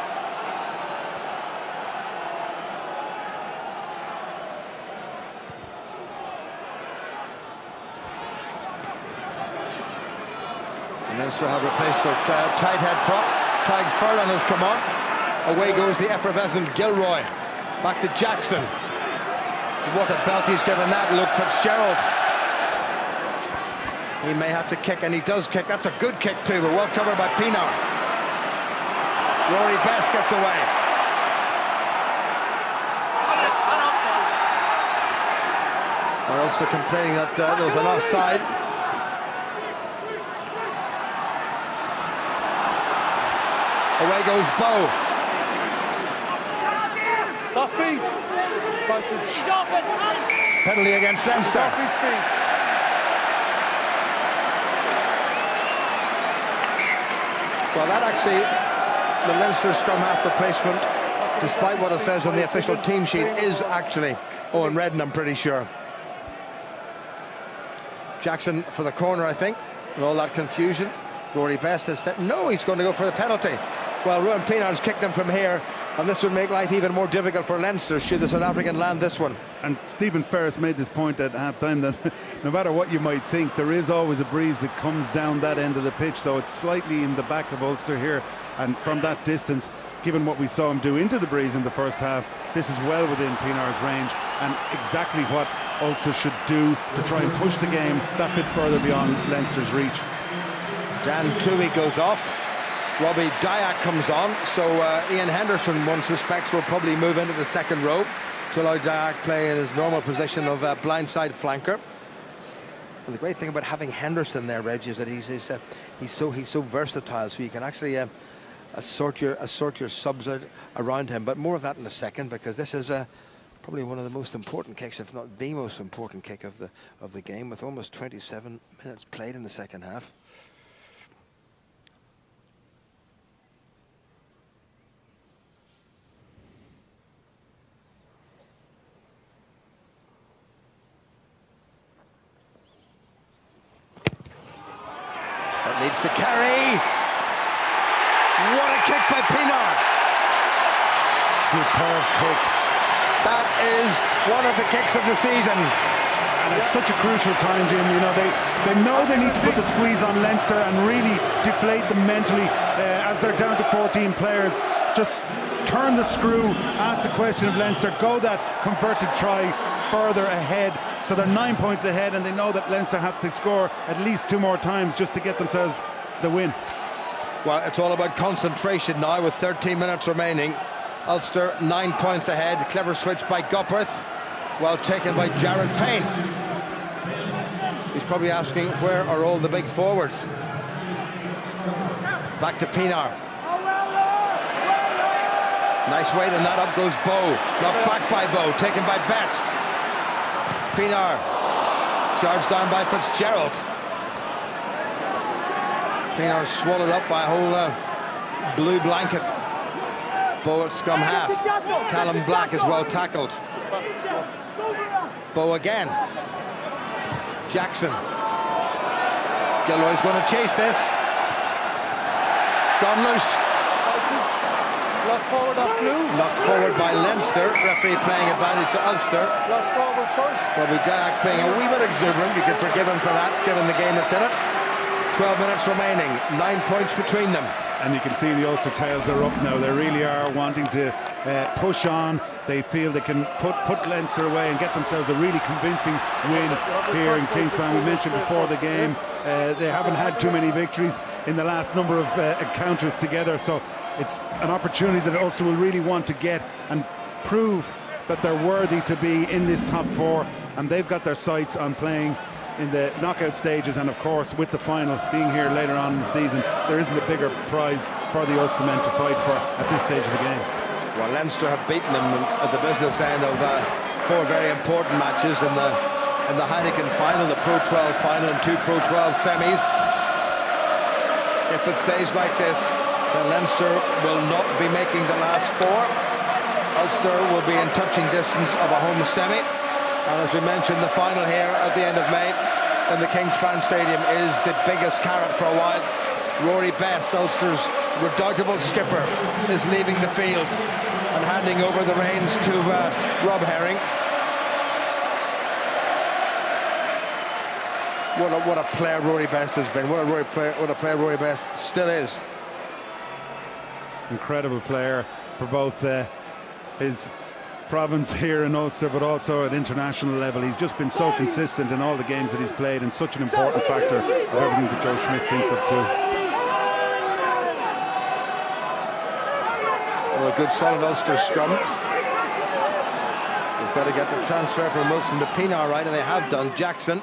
Leinster have replaced their tight head prop. Tyg Furlan has come on. Away goes the effervescent Gilroy. Back to Jackson. What a belt he's given that, Luke Fitzgerald. He may have to kick, and he does kick. That's a good kick too, but well covered by Pinar. Rory Best gets away. Ulster complaining that there was an offside. Away goes Bow. It's off feet. Penalty against Leinster. It's off his feet. Well, that actually, the Leinster scrum half replacement, despite what it says on the official team sheet, is actually Owen Redden, I'm pretty sure. Jackson for the corner, I think, and all that confusion. Rory Best has said, no, he's going to go for the penalty. Well, Ruan Pinar's kicked them from here, and this would make life even more difficult for Leinster should the South African land this one. And Stephen Ferris made this point at half-time that no matter what you might think, there is always a breeze that comes down that end of the pitch, so it's slightly in the back of Ulster here, and from that distance, given what we saw him do into the breeze in the first half, this is well within Pinar's range, and exactly what Ulster should do to try and push the game that bit further beyond Leinster's reach. Dan Toohey goes off. Robbie Dyack comes on, so Ian Henderson, one suspects, will probably move into the second row to allow Dyack play in his normal position of blindside flanker. And the great thing about having Henderson there, Reg, is that he's so versatile, so you can actually assort your subs around him. But more of that in a second, because this is probably one of the most important kicks, if not the most important kick of the game, with almost 27 minutes played in the second half. Needs to carry. What a kick by Pinar. Superb kick. That is one of the kicks of the season. And it's such a crucial time, Jim. You know, they know they need to put the squeeze on Leinster and really deflate them mentally as they're down to 14 players. Just turn the screw, ask the question of Leinster, go that converted try further ahead. So they're 9 points ahead, and they know that Leinster have to score at least 2 more times just to get themselves the win. Well, it's all about concentration now with 13 minutes remaining. Ulster 9 points ahead. Clever switch by Gopperth. Well taken by Jared Payne. He's probably asking, where are all the big forwards? Back to Pinar. Nice weight, and that up goes Bow. Knocked back by Bow, taken by Best. Pinar charged down by Fitzgerald. Pinar swallowed up by a whole blue blanket. Bow at scrum half. Callum Black is well tackled. Bow again. Jackson. Gilroy's going to chase this. Gone loose. Lost forward off blue. Knocked forward by Leinster. Referee playing advantage to Ulster. Lost forward first. Bobby Dayak being a wee bit exuberant. You can forgive him for that, given the game that's in it. 12 minutes remaining. 9 points between them. And you can see the Ulster tails are up now. They really are wanting to push on. They feel they can put Leinster away and get themselves a really convincing win here in Kingspan. We mentioned before the game, they haven't had too many victories in the last number of encounters together. So it's an opportunity that Ulster will really want to get and prove that they're worthy to be in this top 4. And they've got their sights on playing in the knockout stages, and of course with the final being here later on in the season, there isn't a bigger prize for the Ulster men to fight for at this stage of the game. Well, Leinster have beaten them at the business end of 4 very important matches in the Heineken final, the Pro 12 final, and 2 Pro 12 semis. If it stays like this, then Leinster will not be making the last 4. Ulster will be in touching distance of a home semi. And as we mentioned, the final here at the end of May in the Kingspan Stadium is the biggest carrot for a while. Rory Best, Ulster's redoubtable skipper, is leaving the field and handing over the reins to Rob Herring. What a player Rory Best has been. What a player Rory Best still is. Incredible player for both his province here in Ulster, but also at international level. He's just been so consistent in all the games that he's played, and such an important factor of everything that Joe Schmidt thinks of too. Well, a good solid Ulster scrum. They've got to get the transfer from Wilson to Pinar right, and they have done. Jackson.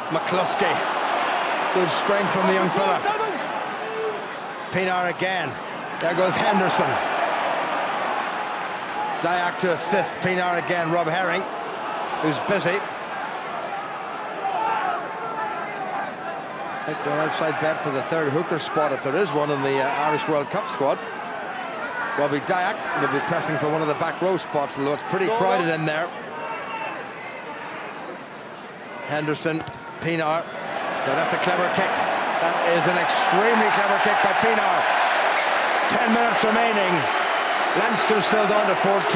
McCluskey. Good strength from the young fella. Pinar again. There goes Henderson. Dayak to assist. Pinar again. Rob Herring, who's busy. It's an outside bet for the 3rd hooker spot, if there is one, in the Irish World Cup squad. Robbie Dayak will be pressing for one of the back row spots, although it's pretty crowded in there. Henderson, Pinar. Now that's a clever kick. That is an extremely clever kick by Pinar. 10 minutes remaining. Leinster still down to 14,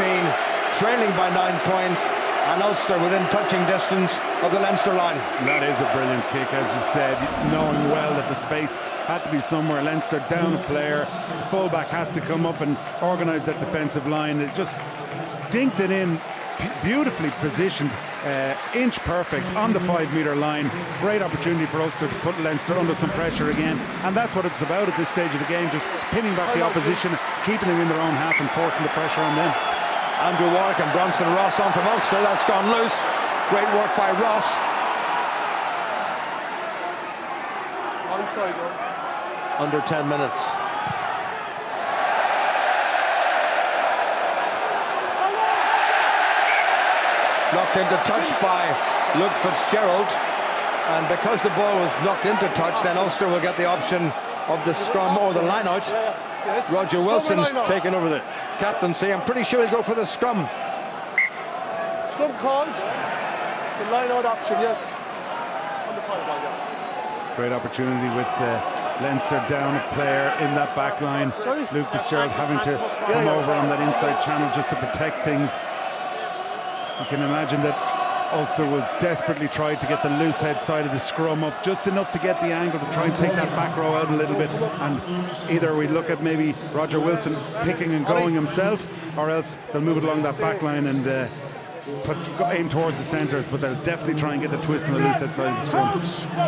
trailing by 9 points, and Ulster within touching distance of the Leinster line. That is a brilliant kick, as you said, knowing well that the space had to be somewhere. Leinster down a player, fullback has to come up and organise that defensive line. It just dinked it in, beautifully positioned, inch perfect on the 5-metre line. Great opportunity for Ulster to put Leinster under some pressure again, and that's what it's about at this stage of the game, just pinning back the opposition, keeping them in their own half and forcing the pressure on them. Andrew Warwick and Bronson Ross on from Ulster. That's gone loose. Great work by Ross. Onside, under 10 minutes. Knocked into touch by Luke Fitzgerald, and because the ball was knocked into touch, then Ulster will get the option of the scrum or the line-out. Roger Wilson's taken over the captaincy. I'm pretty sure he'll go for the scrum. Scrum called. It's a line-out option, yes. On the 5 line, yeah. Great opportunity with Leinster down a player in that back line. Luke Fitzgerald having to come over on that inside channel just to protect things. You can imagine that Ulster will desperately try to get the loose head side of the scrum up just enough to get the angle to try and take that back row out a little bit, and either we look at maybe Roger Wilson picking and going himself, or else they'll move it along that back line and aim towards the centres, but they'll definitely try and get the twist on the loose head side of the scrum.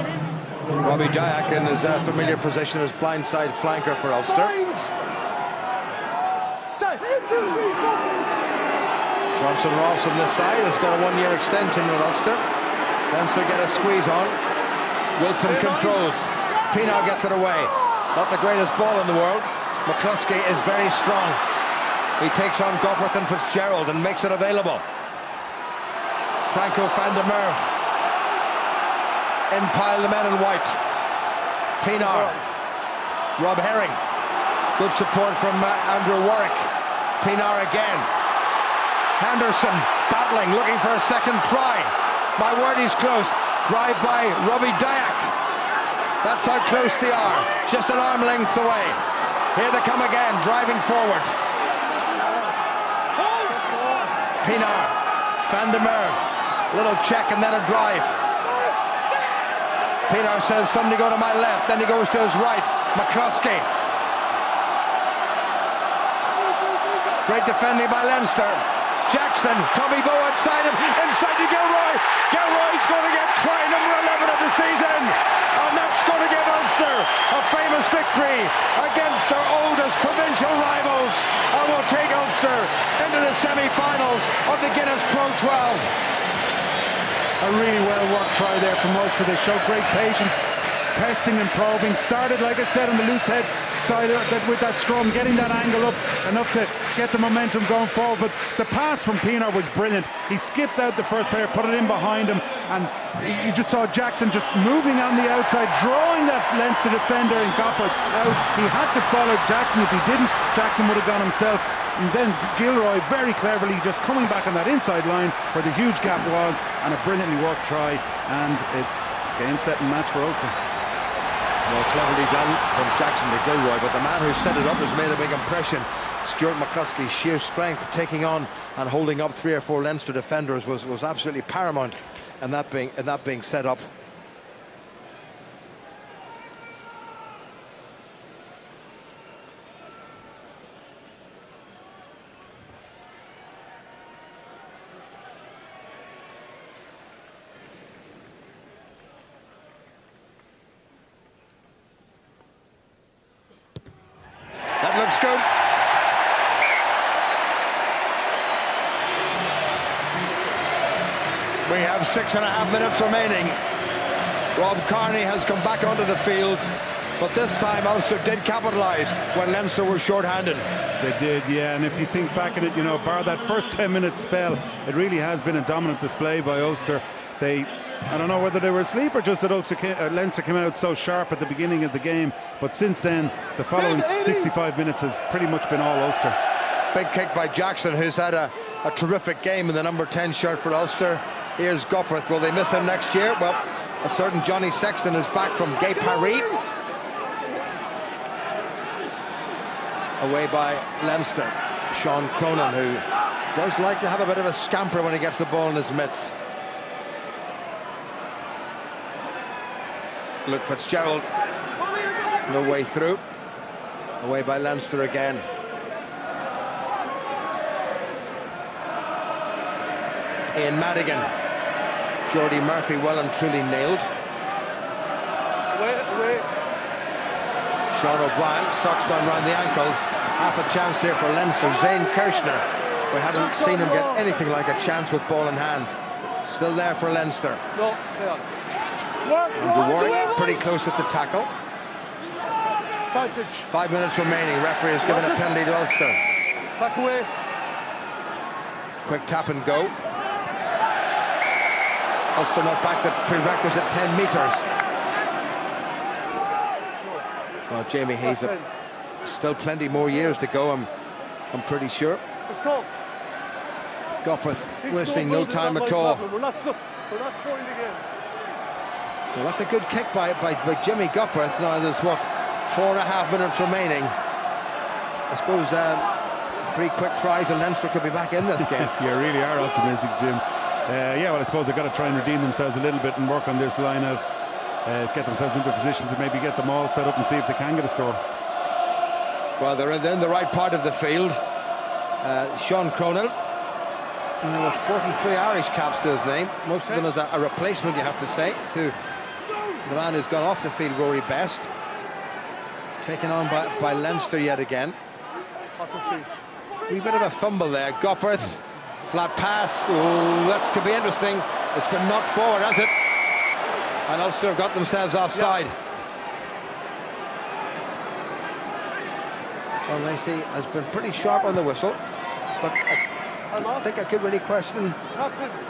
Robbie Dyack in his familiar position as blindside flanker for Ulster. Bronson Ross on this side has got a one-year extension with Ulster. Leinster get a squeeze on. Wilson controls. Pienaar gets it away. Not the greatest ball in the world. McCluskey is very strong. He takes on Goffert and Fitzgerald and makes it available. Franco van der Merwe. Impile the men in white. Pienaar. Rob Herring. Good support from Andrew Warwick. Pienaar again. Henderson battling, looking for a second try. My word, he's close. Drive by Robbie Dyack. That's how close they are. Just an arm length away. Here they come again, driving forward. Pienaar. Van der Merwe. Little check and then a drive. Pienaar says, somebody go to my left. Then he goes to his right. McCluskey. Great defending by Leinster. Jackson, Tommy Bowe outside him, inside to Gilroy. Gilroy's going to get try number 11 of the season. And that's going to give Ulster a famous victory against their oldest provincial rivals. And will take Ulster into the semi-finals of the Guinness Pro 12. A really well worked try there from Ulster. They showed great patience, testing and probing. Started, like I said, on the loose head side with that scrum, getting that angle up enough to get the momentum going forward. But the pass from Pienaar was brilliant. He skipped out the first player, put it in behind him, and you just saw Jackson just moving on the outside, drawing that Leinster defender in Goffert out. He had to follow Jackson. If he didn't, Jackson would have gone himself. And then Gilroy very cleverly just coming back on that inside line where the huge gap was, and a brilliantly worked try, and it's game, set and match for Ulster. Well, cleverly done from Jackson to Gilroy, but the man who set it up has made a big impression. Stuart McCluskey's sheer strength taking on and holding up 3 or 4 Leinster defenders was absolutely paramount, and that being set up. That looks good. We have 6.5 minutes remaining. Rob Kearney has come back onto the field, but this time Ulster did capitalise when Leinster were short-handed. They did, yeah, and if you think back at it, you know, bar that first 10-minute spell, it really has been a dominant display by Ulster. I don't know whether they were asleep or just that Leinster came out so sharp at the beginning of the game, but since then, the following 65 minutes has pretty much been all Ulster. Big kick by Jackson, who's had a terrific game in the number 10 shirt for Ulster. Here's Goffert. Will they miss him next year? Well, a certain Johnny Sexton is back from Gay Paris. Away by Leinster. Sean Cronin, who does like to have a bit of a scamper when he gets the ball in his mitts. Luke Fitzgerald, no way through. Away by Leinster again. Ian Madigan. Jordy Murphy well and truly nailed. Sean O'Brien, socks down round the ankles. Half a chance here for Leinster. Zane Kirshner, we haven't seen him get anything like a chance with ball in hand. Still there for Leinster. No, Andrew Warwick pretty close with the tackle. 5 minutes remaining. Referee has given a penalty to Ulster. Back away. Quick tap and go. Ulster not back the prerequisite 10 metres. Well, Jamie Hayes, still plenty more years to go, I'm pretty sure. Let's go. Goffert wasting no time at all. We're not slowing the game. Well, that's a good kick by Jimmy Gupperth. Now there's, what, 4.5 minutes remaining. I suppose 3 quick tries and Leinster could be back in this game. You really are optimistic, Jim. Yeah, well, I suppose they've got to try and redeem themselves a little bit and work on this line-out, get themselves into a position to maybe get them all set up and see if they can get a score. Well, they're in the right part of the field. Sean Cronin, with 43 Irish caps to his name, most of them as a replacement, you have to say, to the man who's gone off the field, Rory Best. Taken on by Leinster yet again. Wee bit of a fumble there. Gupperth, flat pass. Oh, that could be interesting. It's been knocked forward, has it? And Ulster have got themselves offside. John Lacey has been pretty sharp on the whistle, but I think I could really question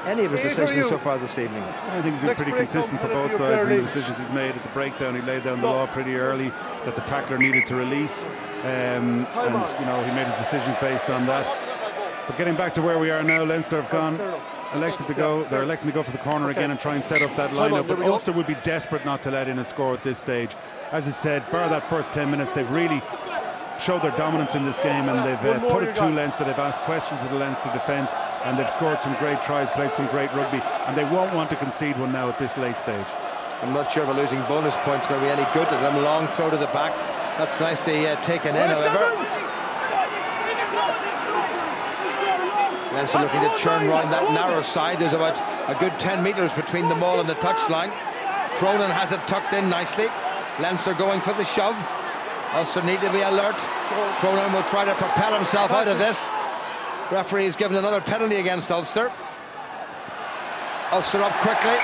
any of his decisions so far this evening. I think he's been pretty consistent for both sides in the decisions he's made. At the breakdown, he laid down the law pretty early that the tackler needed to release, and you know, he made his decisions based on that. But getting back to where we are now, Leinster have electing to go for the corner again and try and set up that lineup. But Ulster would be desperate not to let in a score at this stage. As I said, bar that first 10 minutes, they've really showed their dominance in this game, and they've put it to Leinster. They've asked questions of the Leinster defence, and they've scored some great tries, played some great rugby, and they won't want to concede one now at this late stage. I'm not sure if a losing bonus point's going to be any good to them. Long throw to the back. That's nicely taken in, however. Leinster looking to churn round that narrow side. There's about a good 10 metres between the maul and the touchline. Cronin has it tucked in nicely. Leinster going for the shove. Ulster need to be alert. Cronin will try to propel himself out of this. Referee has given another penalty against Ulster. Ulster up quickly.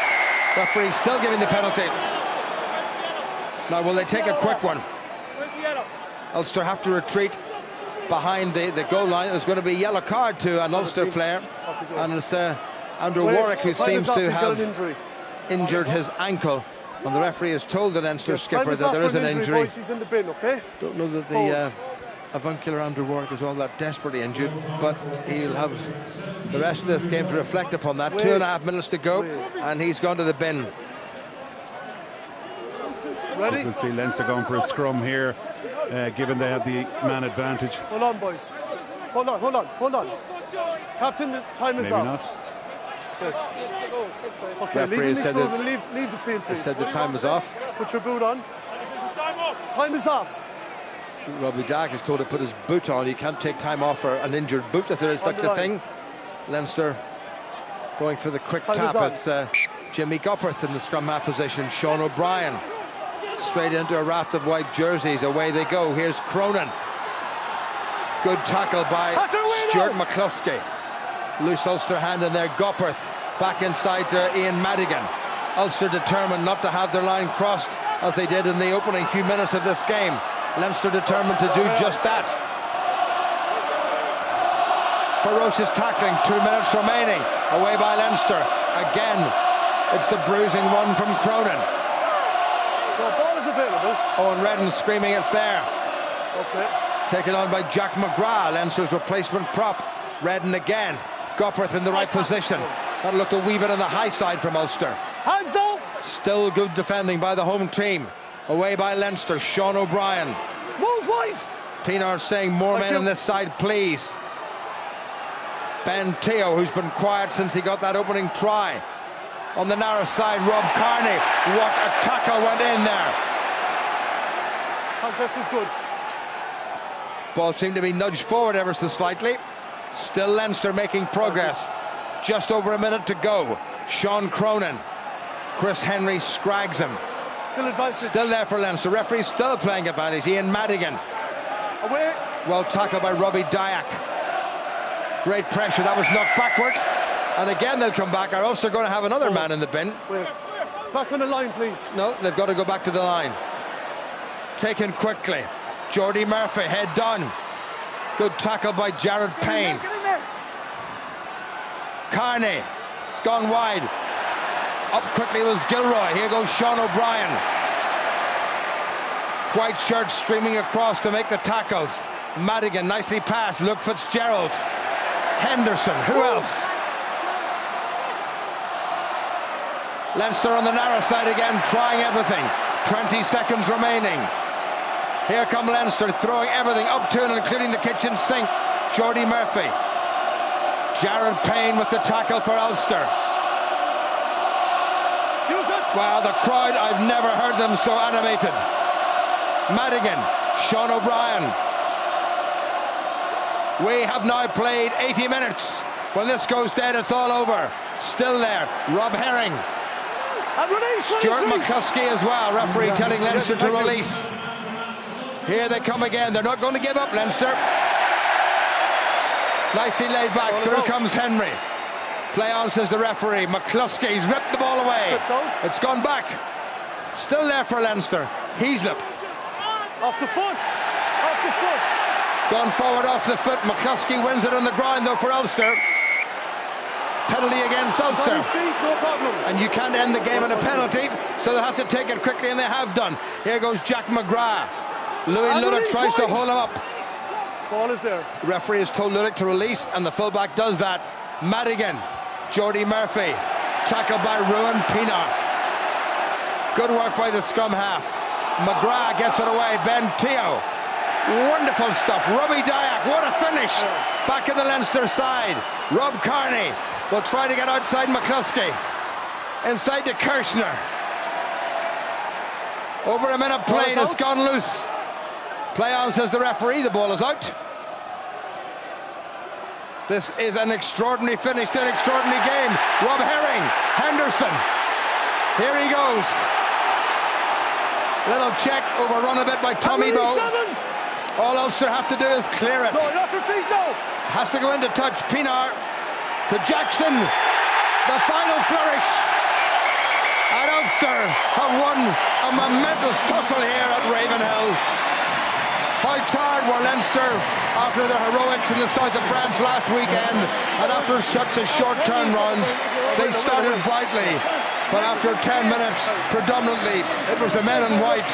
Referee still giving the penalty. Now will they take a quick one? Ulster have to retreat behind the goal line. There's going to be a yellow card to an Ulster player, and it's Andrew Warwick who seems to have injured his ankle. And the referee has told the Leinster skipper that there is an injury. Don't know that the avuncular Andrew Warwick is all that desperately injured, but he'll have the rest of this game to reflect upon that. 2.5 minutes to go, and he's gone to the bin. You can see Leinster going for a scrum here, given they have the man advantage. Hold on, boys. Hold on. Captain, the time is off. Not. Yes. Okay, leave the field, please. Said the time is off. Put your boot on. Time is off. Robbie Dark is told to put his boot on. You can't take time off for an injured boot if there is such a thing. Leinster going for the quick tap. It's Jimmy Gupperth in the scrum half position. Sean O'Brien straight into a raft of white jerseys. Away they go. Here's Cronin. Good tackle by Stuart McCluskey. Loose Ulster hand in there. Gupperth back inside to Ian Madigan. Ulster determined not to have their line crossed as they did in the opening few minutes of this game. Leinster determined to do just that. Ferocious tackling, 2 minutes remaining. Away by Leinster. Again, it's the bruising one from Cronin. The ball is available. Owen Redden screaming it's there. Okay. Taken on by Jack McGrath, Leinster's replacement prop. Redden again. Gupperth in the right position. That looked a wee bit on the high side from Ulster. Hands down. Still good defending by the home team. Away by Leinster, Sean O'Brien. Move wide. Pienaar saying more men on this side, please. Ben Teo, who's been quiet since he got that opening try. On the narrow side, Rob Carney. What a tackle went in there. Contest is good. Ball seemed to be nudged forward ever so slightly. Still Leinster making progress. Just over a minute to go. Sean Cronin. Chris Henry scrags him. Still advantage. Still there for Leinster. Referee still playing advantage. Ian Madigan. Away. Well tackled by Robbie Dyack. Great pressure. That was knocked backward. And again they'll come back. Are Ulster going to have another man in the bin? Wait. Back on the line, please. No, they've got to go back to the line. Taken quickly. Jordy Murphy, head down. Good tackle by Jared Payne. Carney, it's gone wide. Up quickly was Gilroy. Here goes Sean O'Brien. White shirt streaming across to make the tackles. Madigan, nicely passed. Luke Fitzgerald. Henderson, who else? Leinster on the narrow side again, trying everything. 20 seconds remaining. Here come Leinster, throwing everything up to and including the kitchen sink. Jordy Murphy. Jared Payne with the tackle for Ulster. Wow, the crowd, I've never heard them so animated. Madigan, Sean O'Brien. We have now played 80 minutes. When this goes dead, it's all over. Still there, Rob Herring. Stuart McCluskey as well, referee telling Leinster to release. Here they come again, they're not going to give up, Leinster. Nicely laid back, through comes Henry. Play on, says the referee. McCluskey's ripped the ball away. It's gone back. Still there for Leinster. Heaslip. Off the foot. Off the foot. Gone forward off the foot. McCluskey wins it on the ground though for Ulster. Penalty against Ulster. On his feet, no problem. And you can't end the game in a penalty, so they'll have to take it quickly, and they have done. Here goes Jack McGrath. Louis Ludick tries to hold him up. Ball is there. The referee has told Ludick to release, and the fullback does that. Madigan. Jordy Murphy, tackled by Ruan Pienaar. Good work by the scrum half. McGrath gets it away. Ben Teo, wonderful stuff. Robbie Dyack, what a finish. Back in the Leinster side. Rob Carney will try to get outside McCluskey. Inside to Kirshner. Over a minute played, it's gone loose. Play on, says the referee, the ball is out. This is an extraordinary finish to an extraordinary game. Rob Herring, Henderson. Here he goes. Little check, overrun a bit by Tommy Bowe. All Ulster have to do is clear it. No, not for feet, no. Has to go into touch. Pienaar to Jackson. The final flourish. And Ulster have won a momentous tussle here at Ravenhill. How tired were Leinster after their heroics in the south of France last weekend, and after such a short turnaround? They started brightly, but after 10 minutes, predominantly, it was the men in white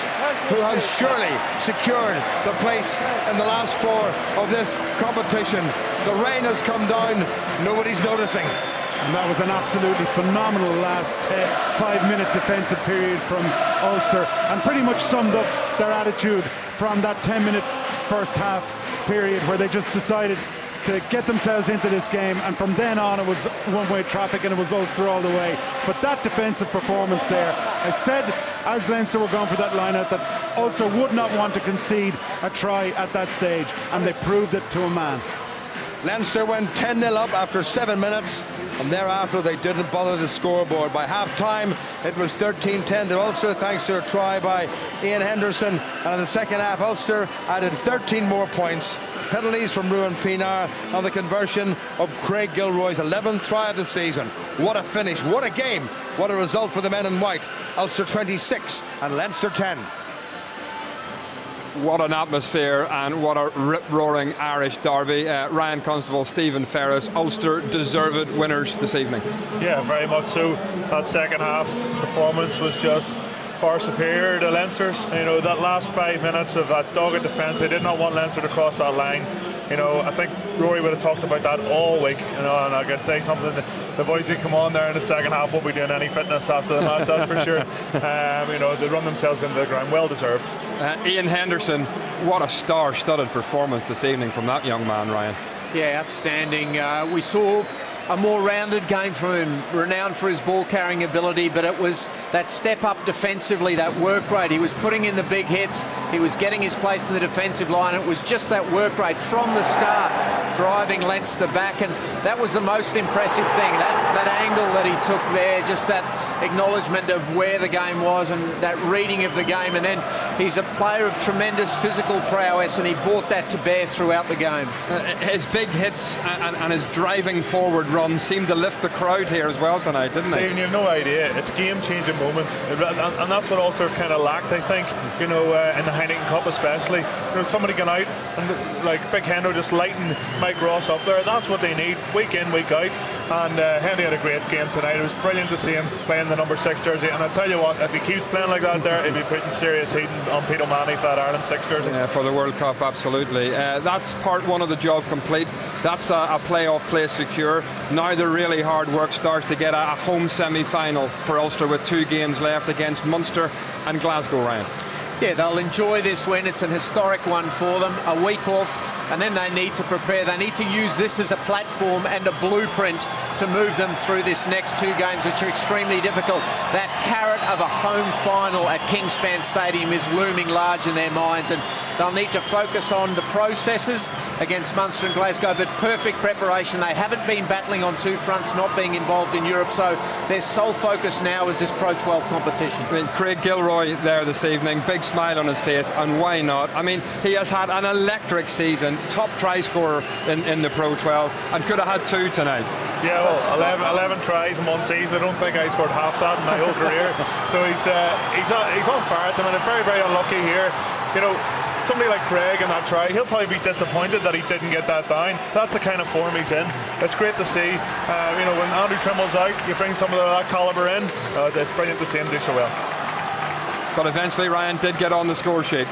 who have surely secured the place in the last four of this competition. The rain has come down, nobody's noticing. And that was an absolutely phenomenal last 5-minute defensive period from Ulster, and pretty much summed up their attitude from that 10-minute first half period, where they just decided to get themselves into this game, and from then on it was one-way traffic and it was Ulster all the way. But that defensive performance there, I said as Leinster were going for that line-out that Ulster would not want to concede a try at that stage, and they proved it to a man. Leinster went 10-0 up after 7 minutes, and thereafter they didn't bother the scoreboard. By half-time, it was 13-10 to Ulster, thanks to a try by Ian Henderson. And in the second half, Ulster added 13 more points. Penalties from Ruan Pienaar on the conversion of Craig Gilroy's 11th try of the season. What a finish, what a game, what a result for the men in white. Ulster 26 and Leinster 10. What an atmosphere and what a rip-roaring Irish derby. Ryan Constable, Stephen Ferris, Ulster deserved winners this evening. Yeah, very much so. That second half performance was just far superior to Leinster's. You know, that last 5 minutes of that dogged defence, they did not want Leinster to cross that line. You know, I think Rory would have talked about that all week, you know, and I could say something that the boys who come on there in the second half won't be doing any fitness after the match, that's for sure. You know, they run themselves into the ground, well deserved. Ian Henderson, what a star-studded performance this evening from that young man, Ryan. Yeah, outstanding. We saw a more rounded game from him, renowned for his ball-carrying ability, but it was that step up defensively, that work rate. He was putting in the big hits, he was getting his place in the defensive line. It was just that work rate from the start, driving Leinster back, and that was the most impressive thing, that angle that he took there, just that acknowledgement of where the game was and that reading of the game. And then he's a player of tremendous physical prowess, and he brought that to bear throughout the game. His big hits and his driving forward run seemed to lift the crowd here as well tonight, didn't they? Stephen, you have no idea. It's game-changing moments, and that's what Ulster kind of lacked, I think. You know, in the Heineken Cup especially. You know, somebody going out and like Big Hendo just lighting Mike Ross up there. That's what they need, week in, week out. And Henry had a great game tonight. It was brilliant to see him playing the number 6 jersey. And I tell you what, if he keeps playing like that there, he'll be putting serious heat on Pete O'Mahony for that Ireland 6 jersey. Yeah, for the World Cup, absolutely. That's part one of the job complete. That's a playoff place secure. Now the really hard work starts to get a home semi-final for Ulster with 2 games left against Munster and Glasgow, Ryan. Yeah, they'll enjoy this win. It's an historic one for them. A week off, and then they need to prepare. They need to use this as a platform and a blueprint to move them through this next 2 games, which are extremely difficult. That carrot of a home final at Kingspan Stadium is looming large in their minds, and they'll need to focus on the processes against Munster and Glasgow, but perfect preparation. They haven't been battling on 2 fronts, not being involved in Europe, so their sole focus now is this Pro 12 competition. I mean, Craig Gilroy there this evening, big smile on his face, and why not? I mean, he has had an electric season, top try scorer in the Pro 12, and could have had 2 tonight. Yeah, well, 11 tries in one season. I don't think I scored half that in my whole career. So he's on fire at the minute. Very, very unlucky here. You know, somebody like Craig in that try, he'll probably be disappointed that he didn't get that down. That's the kind of form he's in. It's great to see. You know, when Andrew Trimmell's out, you bring some of that calibre in. It's brilliant to see him do so well. But eventually Ryan did get on the score sheet.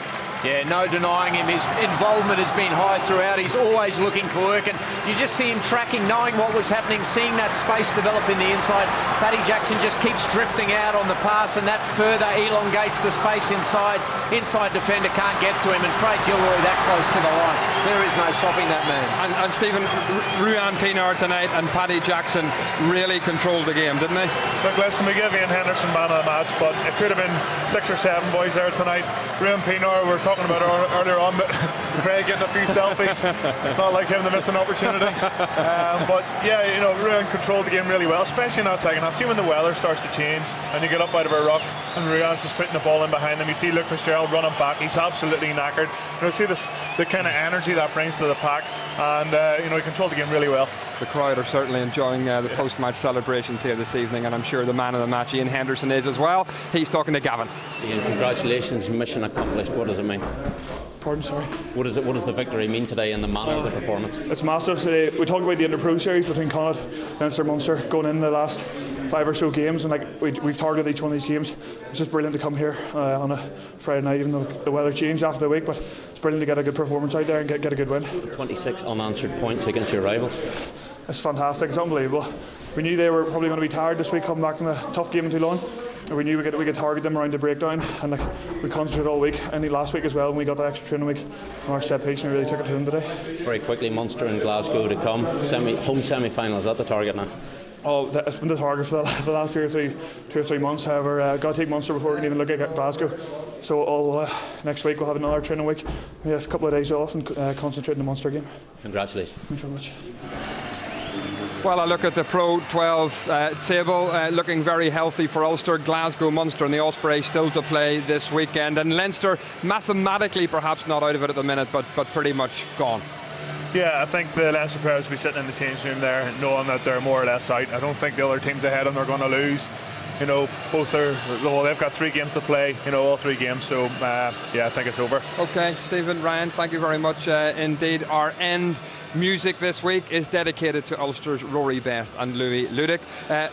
Yeah, no denying him. His involvement has been high throughout. He's always looking for work, and you just see him tracking, knowing what was happening, seeing that space develop in the inside. Paddy Jackson just keeps drifting out on the pass, and that further elongates the space inside. Inside defender can't get to him, and Craig Gilroy that close to the line. There is no stopping that man. And Stephen, Ruan Pienaar tonight and Paddy Jackson really controlled the game, didn't they? Look, listen, we give Ian Henderson man of the match, but it could have been 6 or 7 boys there tonight. Ruan Pienaar, we're talking about earlier on, but Craig getting a few selfies, not like him to miss an opportunity. But yeah, you know, Ruan controlled the game really well, especially in that second half. See when the weather starts to change and you get up out of a ruck and Ruan's just putting the ball in behind them. You see Luke Fitzgerald running back, he's absolutely knackered. You know, see the kind of energy that brings to the pack, and you know, he controlled the game really well. The crowd are certainly enjoying the post-match celebrations here this evening, and I'm sure the man of the match, Ian Henderson, is as well. He's talking to Gavin. Ian, congratulations, mission accomplished. What does it mean? Pardon, sorry. What does the victory mean today and the manner of the performance? It's massive. We talked about the Inter-Pro series between Connacht, Leinster, Munster going in the last 5 or so games, and like we've targeted each one of these games. It's just brilliant to come here on a Friday night, even though the weather changed after the week, but it's brilliant to get a good performance out there and get a good win. 26 unanswered points against your rivals. It's fantastic. It's unbelievable. We knew they were probably going to be tired this week coming back from a tough game in Toulon. We knew we could target them around the breakdown, and like we concentrated all week, and last week as well when we got that extra training week on our set piece, and we really took it to them today. Very quickly, Munster and Glasgow to come. Home semi-final, is that the target now? Oh, that's been the target for the last 2 or 3 months. However, got to take Munster before we can even look at Glasgow. So next week we'll have another training week. We have a couple of days off and concentrate on the Munster game. Congratulations. Thanks very much. Well, I look at the Pro 12 table, looking very healthy for Ulster, Glasgow, Munster and the Ospreys still to play this weekend. And Leinster, mathematically perhaps not out of it at the minute, but pretty much gone. Yeah, I think the Leinster players will be sitting in the changing room there knowing that they're more or less out. I don't think the other teams ahead of them are going to lose. You know, they've got 3 games to play, you know, all 3 games, so yeah, I think it's over. Okay, Stephen, Ryan, thank you very much indeed. Our end music this week is dedicated to Ulster's Rory Best and Louis Ludick.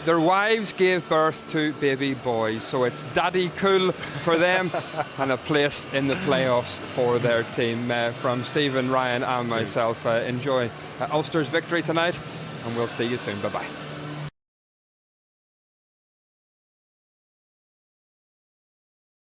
Their wives gave birth to baby boys, so it's daddy cool for them and a place in the playoffs for their team. From Stephen, Ryan and myself, enjoy Ulster's victory tonight, and we'll see you soon. Bye-bye.